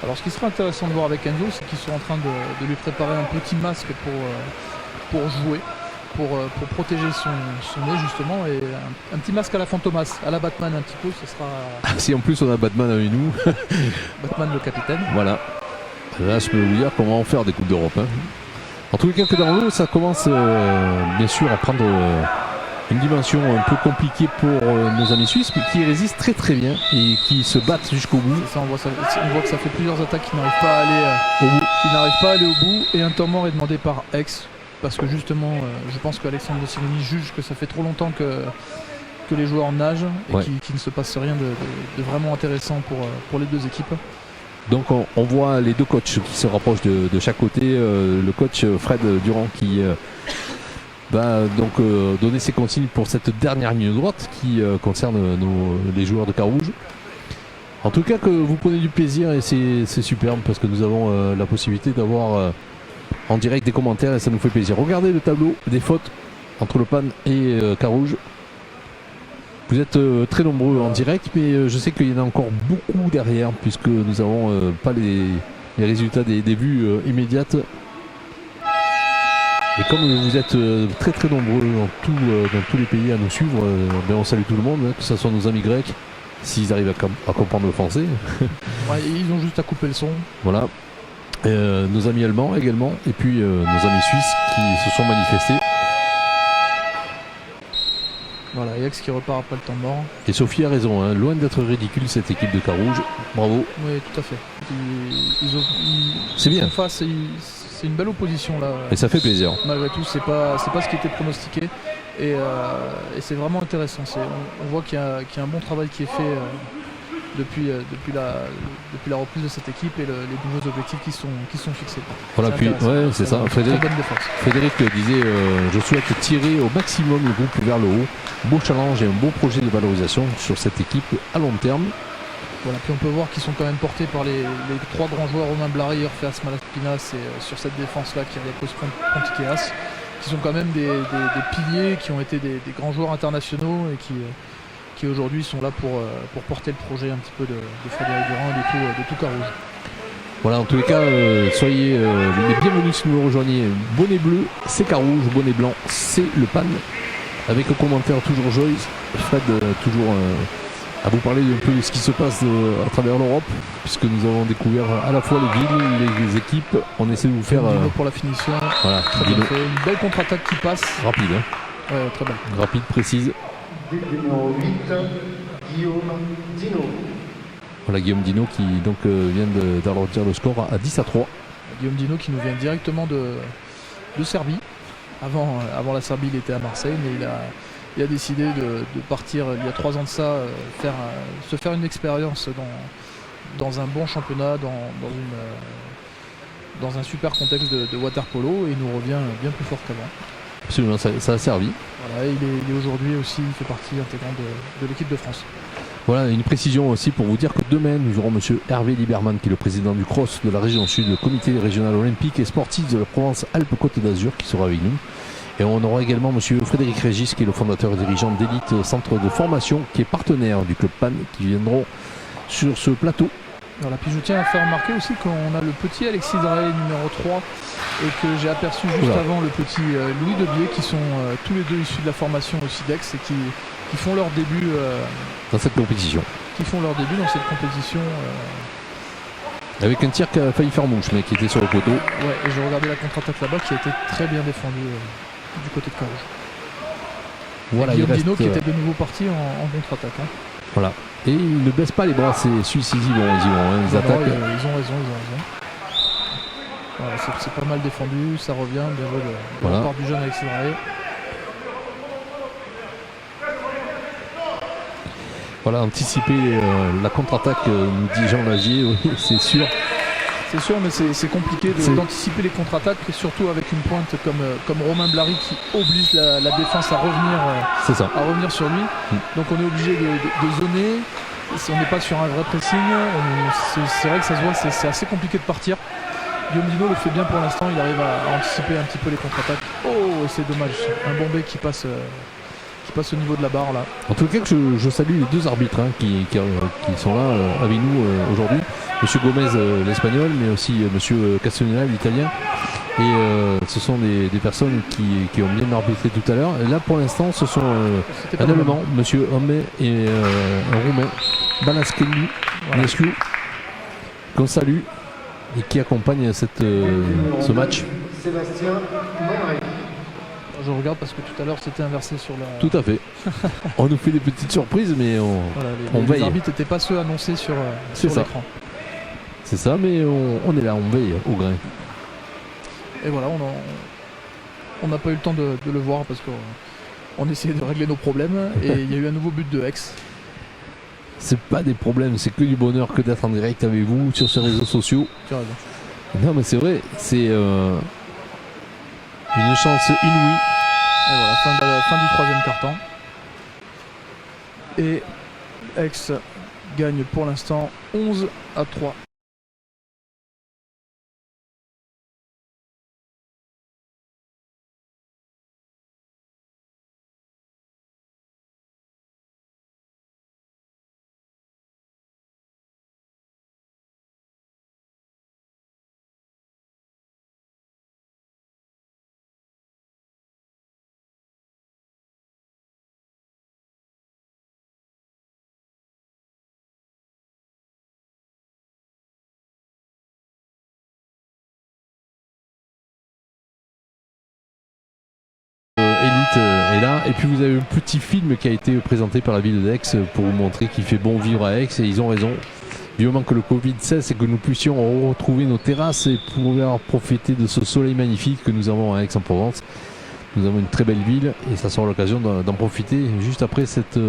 Alors ce qui serait intéressant de voir avec Enzo, c'est qu'ils sont en train de lui préparer un petit masque pour jouer, pour protéger son nez justement, et un petit masque à la Fantomas, à la Batman un petit peu, ce sera... Si en plus on a Batman avec nous. Batman le capitaine. Voilà. Là je peux vous dire qu'on va en faire des Coupes d'Europe. En tout cas que dans l'eau, ça commence bien sûr à prendre une dimension un peu compliquée pour nos amis suisses, mais qui résistent très très bien et qui se battent jusqu'au bout. Ça, on voit que ça fait plusieurs attaques qui n'arrivent pas à aller au bout, et un temps mort est demandé par Aix, parce que justement je pense qu'Alexandre de Siloni juge que ça fait trop longtemps que les joueurs nagent et qu'il ne se passe rien de vraiment intéressant pour les deux équipes. Donc on voit les deux coachs qui se rapprochent de chaque côté. Le coach Fred Durand qui va donc donner ses consignes pour cette dernière ligne droite qui concerne les joueurs de Carouge. En tout cas que vous prenez du plaisir, et c'est superbe, parce que nous avons la possibilité d'avoir en direct des commentaires et ça nous fait plaisir. Regardez le tableau des fautes entre le PAN et Carouge. Vous êtes très nombreux en direct, mais je sais qu'il y en a encore beaucoup derrière, puisque nous n'avons pas les résultats des vues immédiates. Et comme vous êtes très très nombreux dans tous les pays à nous suivre, on salue tout le monde, que ce soit nos amis grecs, s'ils arrivent à comprendre le français. Ils ont juste à couper le son. Voilà. Nos amis allemands également, et puis nos amis suisses qui se sont manifestés. Voilà, Aix qui repart après le temps mort. Et Sophie a raison, loin d'être ridicule cette équipe de Carouge. Bravo. Oui, tout à fait. C'est bien. C'est une belle opposition là. Et ça fait plaisir. Malgré tout, c'est pas ce qui était pronostiqué. Et c'est vraiment intéressant. On voit qu'il y a un bon travail qui est fait depuis la reprise de cette équipe, et les nouveaux objectifs qui sont fixés. Voilà, puis c'est ça. Frédéric disait je souhaite tirer au maximum le groupe vers le haut. Beau challenge et un beau projet de valorisation sur cette équipe à long terme. Voilà, puis on peut voir qu'ils sont quand même portés par les trois grands joueurs, Romain Blary, Orpheas Malaspinas, et sur cette défense-là, Kyriakos Pontikeas, qui sont quand même des piliers, qui ont été des grands joueurs internationaux et qui qui aujourd'hui sont là pour porter le projet un petit peu de Frédéric Durand et de tout Carouge. Voilà, en tous les cas, soyez les bienvenus si vous nous rejoignez. Bonnet bleu, c'est Carouge, bonnet blanc, c'est le PAN. Avec un commentaire toujours Joyce, Fred, toujours à vous parler un peu de ce qui se passe à travers l'Europe, puisque nous avons découvert à la fois les villes, les équipes. On essaie de vous faire. Pour la finition, voilà, très bien fait. Une belle contre-attaque qui passe. Rapide, hein. Ouais, très belle. Rapide, précise. Numéro 8, Guillaume Dino. Voilà, Guillaume Dino qui donc vient d'alourdir le score à 10-3. Guillaume Dino qui nous vient directement de Serbie. Avant la Serbie, il était à Marseille, mais il a décidé de partir il y a 3 ans de ça, se faire une expérience dans un bon championnat, dans un super contexte de water polo, et il nous revient bien plus fort qu'avant. Absolument, ça a servi. Voilà, il est aujourd'hui aussi, il fait partie intégrante de l'équipe de France. Voilà, une précision aussi pour vous dire que demain, nous aurons M. Hervé Liberman, qui est le président du CROSS de la région sud, le comité régional olympique et sportif de la Provence-Alpes-Côte d'Azur, qui sera avec nous. Et on aura également M. Frédéric Régis, qui est le fondateur et dirigeant d'Élite Centre de Formation, qui est partenaire du Club PAN, qui viendront sur ce plateau. Voilà, puis je tiens à faire remarquer aussi qu'on a le petit Alexis Drey, numéro 3, et que j'ai aperçu juste avant le petit Louis Debier, qui sont tous les deux issus de la formation au SIDEX et qui font leur début dans cette compétition. Avec un tir qui a failli faire mouche, mais qui était sur le poteau. Ouais, et j'ai regardé la contre-attaque là-bas qui a été très bien défendue du côté de Carouge. Voilà, Guillaume Dino qui était de nouveau parti en contre-attaque. Hein. Voilà. Et ils ne baissent pas les bras, c'est Suisse, ils y vont, hein, ils attaquent. Ils ont raison. Voilà, c'est pas mal défendu, ça revient, bien joué de la part du jeune Alexis Drey. Voilà, anticiper la contre-attaque, nous dit Jean Lagier, oui, c'est sûr. C'est sûr, mais c'est compliqué d'anticiper les contre-attaques, et surtout avec une pointe comme Romain Blary qui oblige la défense à revenir sur lui. Donc on est obligé de zoner. Si on n'est pas sur un vrai pressing, c'est vrai que ça se voit, c'est assez compliqué de partir. Guillaume Dino le fait bien pour l'instant, il arrive à anticiper un petit peu les contre-attaques. Oh, c'est dommage, un Bombay qui passe au niveau de la barre là. En tout cas, je salue les deux arbitres qui sont là avec nous aujourd'hui. Monsieur Gomez, l'espagnol, mais aussi Monsieur Castellana, l'italien. Et ce sont des personnes qui ont bien arbitré tout à l'heure. Et là, pour l'instant, ce sont un Allemand, Monsieur Homme, et un Roumain, Balaskelu, qu'on salue et qui accompagne ce match. Sébastien Monrey. Je regarde parce que tout à l'heure c'était inversé sur la... Tout à fait. On nous fait des petites surprises, mais on veille. Les arbitres n'étaient pas ceux annoncés sur l'écran. C'est ça, mais on est là, on veille au grain. Et voilà, on n'a pas eu le temps de le voir parce qu'on essayait de régler nos problèmes et il y a eu un nouveau but de Aix. C'est pas des problèmes, c'est que du bonheur que d'être en direct avec vous sur ces réseaux sociaux. Tu as raison. Non mais c'est vrai, c'est une chance inouïe. Et voilà, fin du troisième quart-temps. Et Aix gagne pour l'instant 11-3. Élite est là, et puis vous avez un petit film qui a été présenté par la ville d'Aix pour vous montrer qu'il fait bon vivre à Aix, et ils ont raison. Du moment que le Covid cesse et que nous puissions retrouver nos terrasses et pouvoir profiter de ce soleil magnifique que nous avons à Aix-en-Provence, nous avons une très belle ville et ça sera l'occasion d'en profiter juste après cette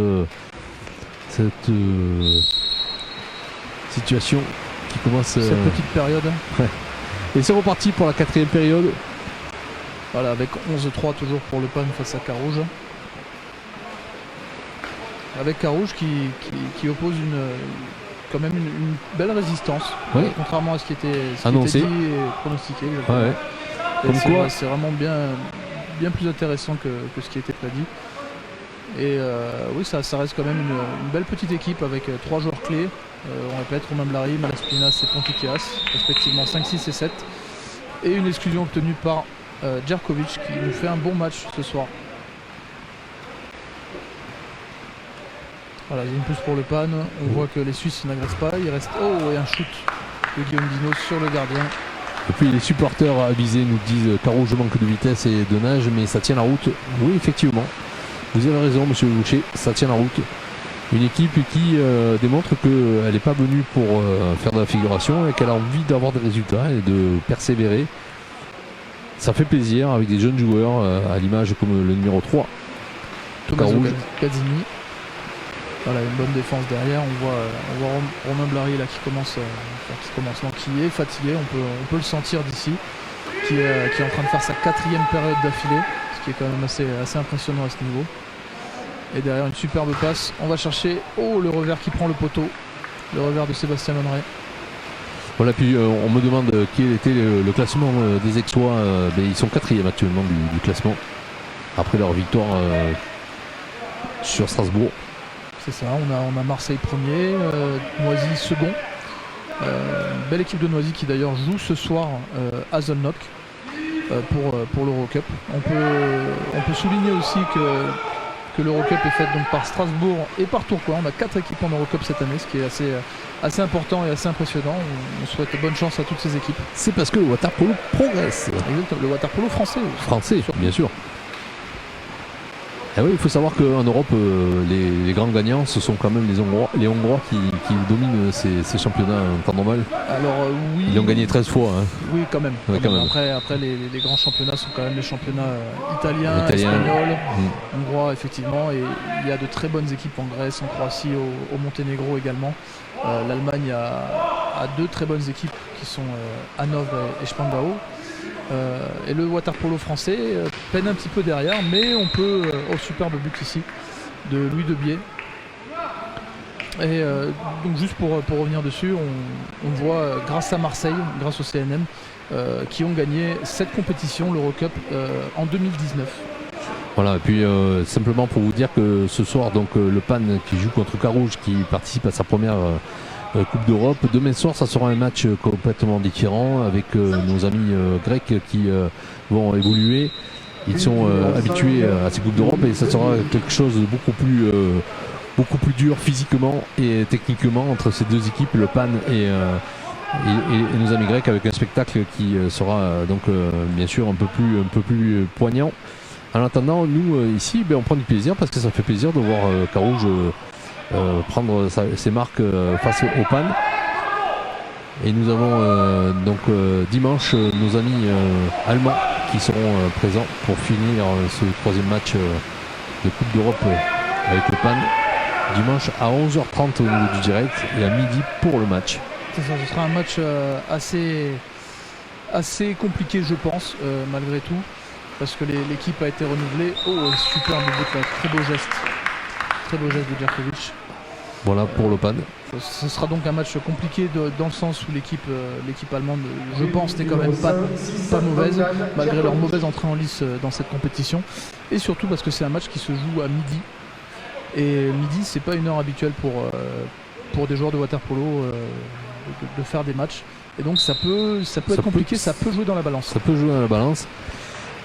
situation qui commence. Cette petite période. Ouais. Et c'est reparti pour la 4e période. Voilà, avec 11-3 toujours pour le PAN face à Carouge. Avec Carouge qui oppose quand même une belle résistance, oui. Contrairement à ce qui était annoncé dit et pronostiqué. Ouais. Comme quoi, c'est vraiment bien plus intéressant que ce qui était prédit. Et oui, ça reste quand même une belle petite équipe avec 3 joueurs clés. On répète, Romain Blary, Malaspinas et Pontikias, respectivement 5, 6 et 7. Et une exclusion obtenue par Djerkovic qui nous fait un bon match ce soir. Voilà, zone plus pour le pan. On voit que les Suisses n'agressent pas. Il reste et un shoot de Guillaume Dino sur le gardien. Et puis les supporters avisés nous disent Carouge manque de vitesse et de nage, mais ça tient la route. Oui, effectivement. Vous avez raison, monsieur Boucher, ça tient la route. Une équipe qui démontre qu'elle n'est pas venue pour faire de la figuration et qu'elle a envie d'avoir des résultats et de persévérer. Ça fait plaisir avec des jeunes joueurs à l'image comme le numéro 3. Tommaso Gazzini. Voilà, une bonne défense derrière. On voit Romain Blary là, qui est fatigué. On peut le sentir d'ici. Qui est en train de faire sa 4e période d'affilée. Ce qui est quand même assez impressionnant à ce niveau. Et derrière une superbe passe, on va chercher le revers qui prend le poteau, le revers de Sébastien Monneret. Voilà, puis on me demande quel était le classement des Aixois. Ils sont 4e actuellement du classement après leur victoire sur Strasbourg. C'est ça, on a Marseille 1er, Noisy 2nd. Belle équipe de Noisy qui d'ailleurs joue ce soir à Zolnok pour l'Eurocup. On peut souligner aussi que l'Eurocup est faite donc par Strasbourg et par Tourcoing. On a 4 équipes en Eurocup cette année, ce qui est assez important et assez impressionnant. On souhaite bonne chance à toutes ces équipes. C'est parce que le waterpolo progresse. Exactement, le waterpolo français. Français, bien sûr. Et oui, il faut savoir qu'en Europe, les grands gagnants, ce sont quand même les Hongrois qui dominent ces championnats en temps normal. Alors oui. Ils ont gagné 13 fois. Hein. Oui, quand même. Ouais, quand même. Après les grands championnats sont quand même les championnats italiens, espagnols, hongrois, effectivement. Et il y a de très bonnes équipes en Grèce, en Croatie, au Monténégro également. L'Allemagne a 2 très bonnes équipes qui sont Hanovre et Spandau. Et le waterpolo français peine un petit peu derrière, mais on peut superbe but ici de Louis Debier. Et donc juste pour revenir dessus, on voit grâce à Marseille, grâce au CNM, qui ont gagné cette compétition, l'Eurocup, en 2019. Voilà, et puis simplement pour vous dire que ce soir, donc le PAN qui joue contre Carouge, qui participe à sa première Coupe d'Europe. Demain soir, ça sera un match complètement différent avec nos amis grecs qui vont évoluer. Ils sont habitués à ces Coupes d'Europe et ça sera quelque chose de beaucoup plus dur physiquement et techniquement entre ces 2 équipes, le PAN et nos amis grecs, avec un spectacle qui sera donc bien sûr un peu plus poignant. En attendant, nous ici, on prend du plaisir parce que ça fait plaisir de voir Carouge prendre ses marques face au PAN. Et nous avons donc dimanche nos amis allemands qui seront présents pour finir ce 3e match de Coupe d'Europe avec le PAN. Dimanche à 11h30 au niveau du direct et à midi pour le match. C'est ça, ce sera un match assez compliqué, je pense, malgré tout, parce que l'équipe a été renouvelée. Superbe but là, très beau geste de Djerkovic. Voilà pour le PAN. Ce sera donc un match compliqué dans le sens où l'équipe allemande, je pense, n'est quand même pas mauvaise, malgré leur mauvaise entrée en lice dans cette compétition. Et surtout parce que c'est un match qui se joue à midi. Et midi, c'est pas une heure habituelle pour des joueurs de waterpolo de faire des matchs. Et donc ça peut être compliqué, ça peut jouer dans la balance. Ça peut jouer dans la balance.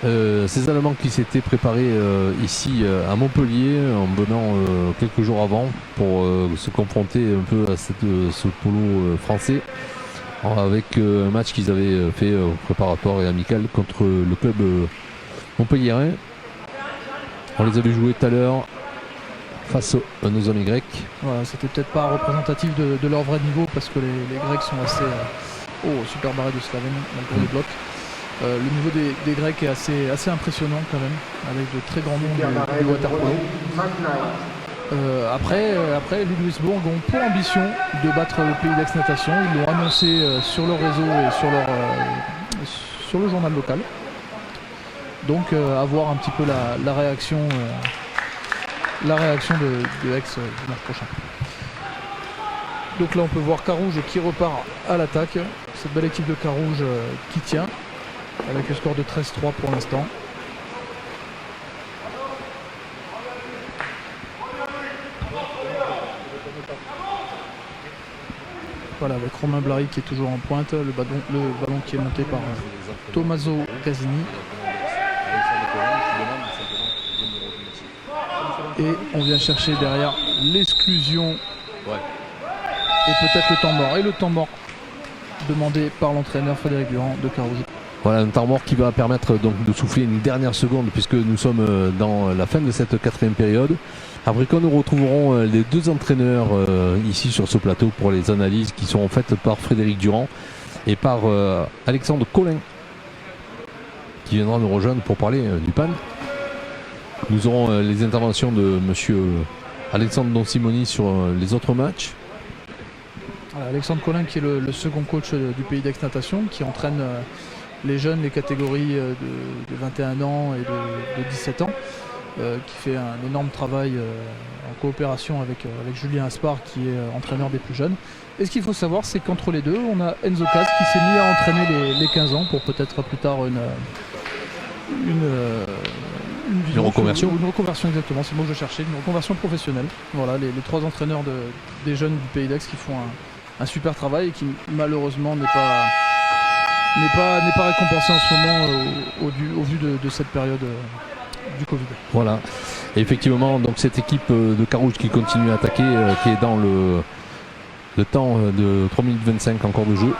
Ces Allemands qui s'étaient préparés ici à Montpellier en venant quelques jours avant pour se confronter un peu à ce polo français avec un match qu'ils avaient fait préparatoire et amical contre le club montpelliérain. On les avait joués tout à l'heure face à nos amis grecs. Voilà, c'était peut-être pas représentatif de leur vrai niveau parce que les Grecs sont assez... super barré de Slaven dans le bloc. Le niveau des Grecs est assez impressionnant quand même, avec de très grands noms du waterpolo. Après, Ludwigsburg ont pour ambition de battre le pays d'Aix-Natation. Ils l'ont annoncé sur leur réseau et sur le journal local. Donc à voir un petit peu la réaction de Aix dimanche prochain. Donc là on peut voir Carouge qui repart à l'attaque. Cette belle équipe de Carouge qui tient, avec le score de 13-3 pour l'instant. Voilà, avec Romain Blary qui est toujours en pointe, le ballon qui est monté par Tommaso Casini. Et on vient chercher derrière l'exclusion et peut-être le temps mort. Et le temps mort demandé par l'entraîneur Frédéric Durand de Carouge. Voilà, un temps mort qui va permettre donc de souffler une dernière seconde puisque nous sommes dans la fin de cette quatrième période. Après quand nous retrouverons les deux entraîneurs ici sur ce plateau pour les analyses qui seront faites par Frédéric Durand et par Alexandre Collin qui viendra nous rejoindre pour parler du PAN. Nous aurons les interventions de monsieur Alexandre Don Simoni sur les autres matchs. Voilà, Alexandre Collin qui est le second coach du Pays d'Aix Natation qui entraîne les jeunes, les catégories de 21 ans et de 17 ans. Qui fait un énorme travail en coopération avec Julien Aspar qui est entraîneur des plus jeunes. Et ce qu'il faut savoir, c'est qu'entre les deux, on a Enzo Cas qui s'est mis à entraîner les 15 ans pour peut-être plus tard une reconversion. Une reconversion, exactement, c'est le mot que je cherchais, une reconversion professionnelle. Voilà, les trois entraîneurs des jeunes du Pays d'Aix qui font un super travail et qui malheureusement n'est pas récompensé en ce moment au vu de cette période du Covid. Voilà. Et effectivement, donc cette équipe de Carouge qui continue à attaquer, qui est dans le temps de 3 minutes 25 encore de jeu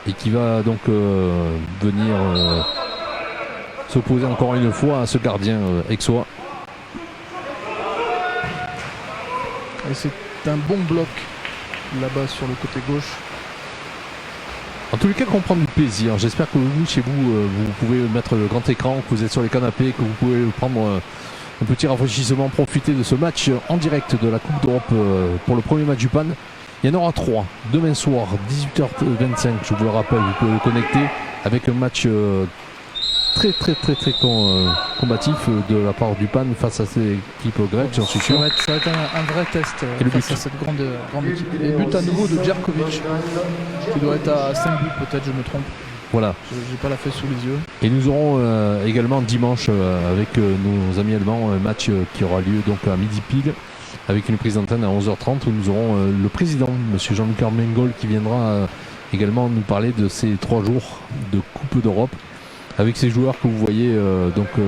et qui va donc venir s'opposer encore une fois à ce gardien aixois. Et c'est un bon bloc là-bas sur le côté gauche. En tous les cas, qu'on prend du plaisir. J'espère que vous, chez vous, vous pouvez mettre le grand écran, que vous êtes sur les canapés, que vous pouvez prendre un petit rafraîchissement, profiter de ce match en direct de la Coupe d'Europe pour le premier match du PAN. Il y en aura 3 demain soir, 18h25, je vous le rappelle, vous pouvez le connecter avec un match très combatif de la part du PAN face à cette équipe grecque, j'en suis sûr. Ça va être un vrai test face à cette grande équipe. Et but à nouveau de Djerkovic qui doit être à 5 buts peut-être, je me trompe. Voilà. J'ai pas la feuille sous les yeux. Et nous aurons également dimanche avec nos amis allemands un match qui aura lieu donc à midi pile avec une prise d'antenne à 11h30 où nous aurons le président, monsieur Jean-Luc Armengol, qui viendra également nous parler de ces 3 jours de Coupe d'Europe avec ces joueurs que vous voyez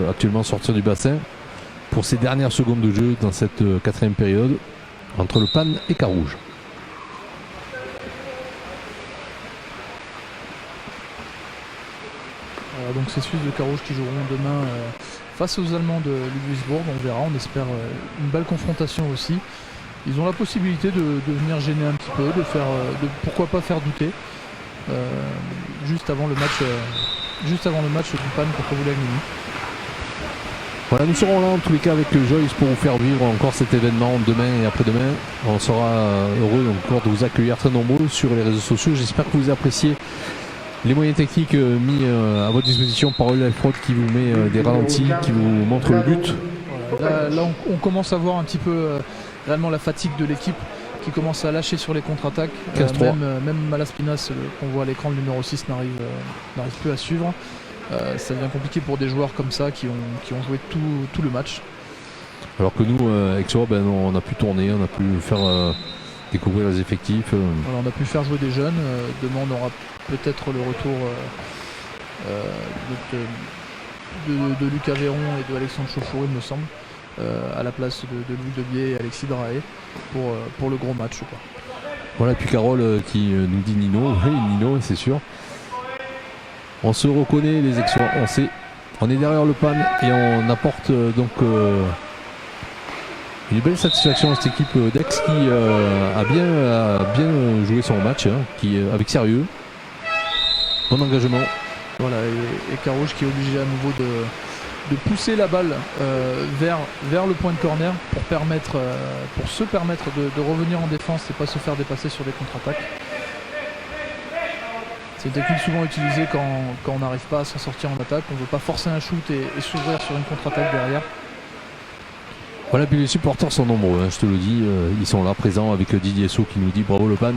actuellement sortir du bassin pour ces dernières secondes de jeu dans cette quatrième période entre le PAN et Carouge. Voilà, donc ces Suisses de Carouge qui joueront demain face aux Allemands de Ludwigsburg, on verra, on espère une belle confrontation aussi. Ils ont la possibilité de venir gêner un petit peu, de pourquoi pas faire douter juste avant le match du PAN contre Vouliagmeni. Voilà, nous serons là en tous les cas avec Joyce pour vous faire vivre encore cet événement demain et après-demain. On sera heureux encore de vous accueillir très nombreux sur les réseaux sociaux. J'espère que vous appréciez les moyens techniques mis à votre disposition par Live Prod qui vous met des ralentis, qui vous montre le but. Voilà, là on commence à voir un petit peu réellement la fatigue de l'équipe qui commence à lâcher sur les contre-attaques. Même Malaspinas, qu'on voit à l'écran, le numéro 6, n'arrive plus à suivre. Ça devient compliqué pour des joueurs comme ça qui ont joué tout le match. Alors que nous, Aixois, on a pu tourner, on a pu faire découvrir les effectifs. Voilà, on a pu faire jouer des jeunes. Demain, on aura peut-être le retour de Lucas Véron et de Alexandre Chauffour, il me semble, à la place de Louis Debier et Alexis Drahe pour le gros match. Quoi. Voilà, puis Carole qui nous dit Nino. Oui, Nino, c'est sûr. On se reconnaît, les Aixois, on sait. On est derrière le PAN et on apporte donc une belle satisfaction à cette équipe d'Aix qui a bien joué son match, avec sérieux. Bon engagement. Voilà, et Carouge qui est obligé à nouveau de pousser la balle vers le point de corner pour se permettre de revenir en défense et pas se faire dépasser sur des contre-attaques. C'est une technique souvent utilisée quand on n'arrive pas à s'en sortir en attaque. On ne veut pas forcer un shoot et s'ouvrir sur une contre-attaque derrière. Voilà, puis les supporters sont nombreux, je te le dis, ils sont là présents avec Didier Sceaux qui nous dit bravo le PAN.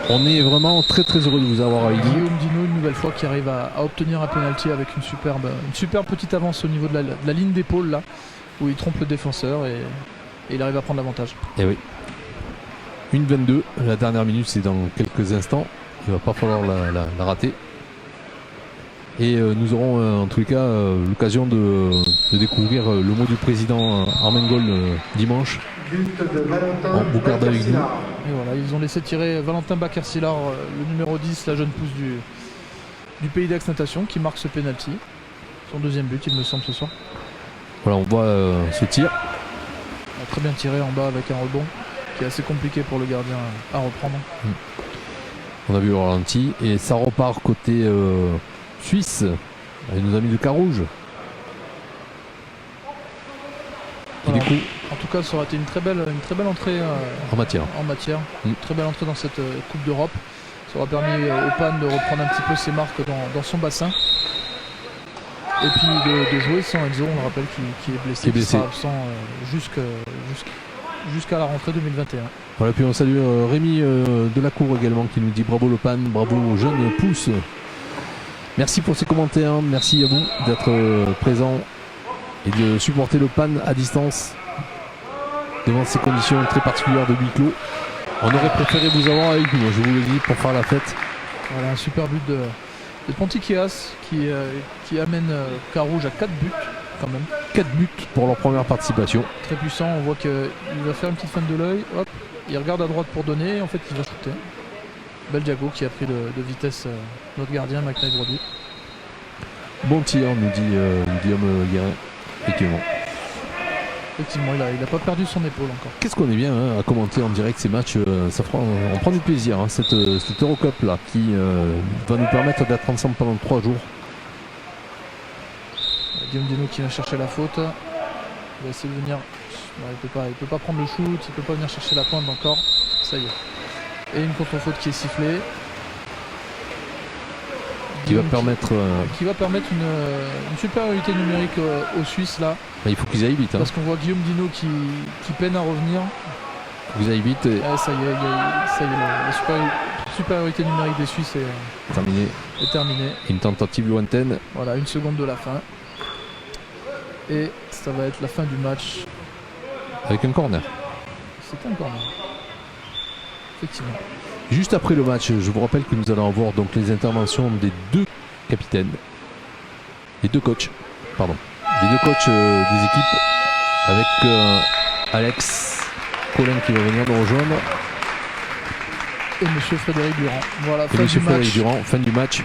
On est vraiment très heureux de vous avoir à Illy. Guillaume Dino, une nouvelle fois, qui arrive à obtenir un penalty avec une superbe petite avance au niveau de la ligne d'épaule là, où il trompe le défenseur et il arrive à prendre l'avantage. Et oui. 1-22, la dernière minute c'est dans quelques instants, il va pas falloir la rater. Et nous aurons en tous les cas l'occasion de découvrir le mot du président Armengol dimanche. But de Valentin Bon, Boucarda avec nous. Baccarsila. Et voilà, ils ont laissé tirer Valentin Baccarsila, le numéro 10, la jeune pousse du pays d'Aix Natation, qui marque ce penalty. Son deuxième but, il me semble, ce soir. Voilà, on voit ce tir. Il a très bien tiré en bas avec un rebond, qui est assez compliqué pour le gardien à reprendre. On a vu au ralenti. Et ça repart côté suisse, avec nos amis de Carouge. Qui Voilà. découvre En tout cas, ça aurait été une très belle entrée en matière. en matière. Mm. Très belle entrée dans cette Coupe d'Europe. Ça aura permis au PAN de reprendre un petit peu ses marques dans son bassin. Et puis de jouer sans Enzo, on le rappelle, qui est blessé. Qui est blessé. Qui sera absent jusqu'à la rentrée 2021. Voilà, puis on salue Rémi Delacour également qui nous dit bravo le PAN, bravo aux jeunes pousses. Merci pour ces commentaires, merci à vous d'être présents et de supporter le PAN à distance devant ces conditions très particulières de huis clos. On aurait préféré vous avoir avec nous, je vous le dis, pour faire la fête. Voilà, un super but de Pontikias qui amène Carouge à 4 buts quand même. 4 buts pour leur première participation. Très puissant, on voit qu'il va faire une petite feinte de l'œil, hop, il regarde à droite pour donner, et en fait il va shooter. Beldiago qui a pris de vitesse notre gardien, McKnight Brody. Bon tir, nous dit Guillaume Guérin, effectivement. Effectivement, il a pas perdu son épaule encore. Qu'est-ce qu'on est bien à commenter en direct ces matchs, on prend du plaisir, cette Eurocup là qui va nous permettre d'être ensemble pendant 3 jours. Guillaume Dino qui vient chercher la faute. Il va essayer de venir. Non, il peut pas prendre le shoot, il peut pas venir chercher la pointe encore. Ça y est. Et une contre-faute qui est sifflée. Qui va Guillaume permettre une supériorité numérique aux Suisses là. il faut qu'ils aillent vite. Parce qu'on voit Guillaume Dino qui peine à revenir. Il faut qu'ils aillent vite. Et Ah, ça y est, la supériorité numérique des Suisses est terminée. Une tentative lointaine. Voilà, 1 seconde de la fin. Et ça va être la fin du match. Avec un corner. C'était un corner. Effectivement. Juste après le match, je vous rappelle que nous allons avoir donc les interventions des 2 capitaines. Les 2 coachs. Pardon. Les 2 coachs des équipes. Avec Alex Colin qui va venir nous rejoindre. Et monsieur Frédéric Durand. Voilà, Et fin monsieur du Frédéric match. Durand, fin du match.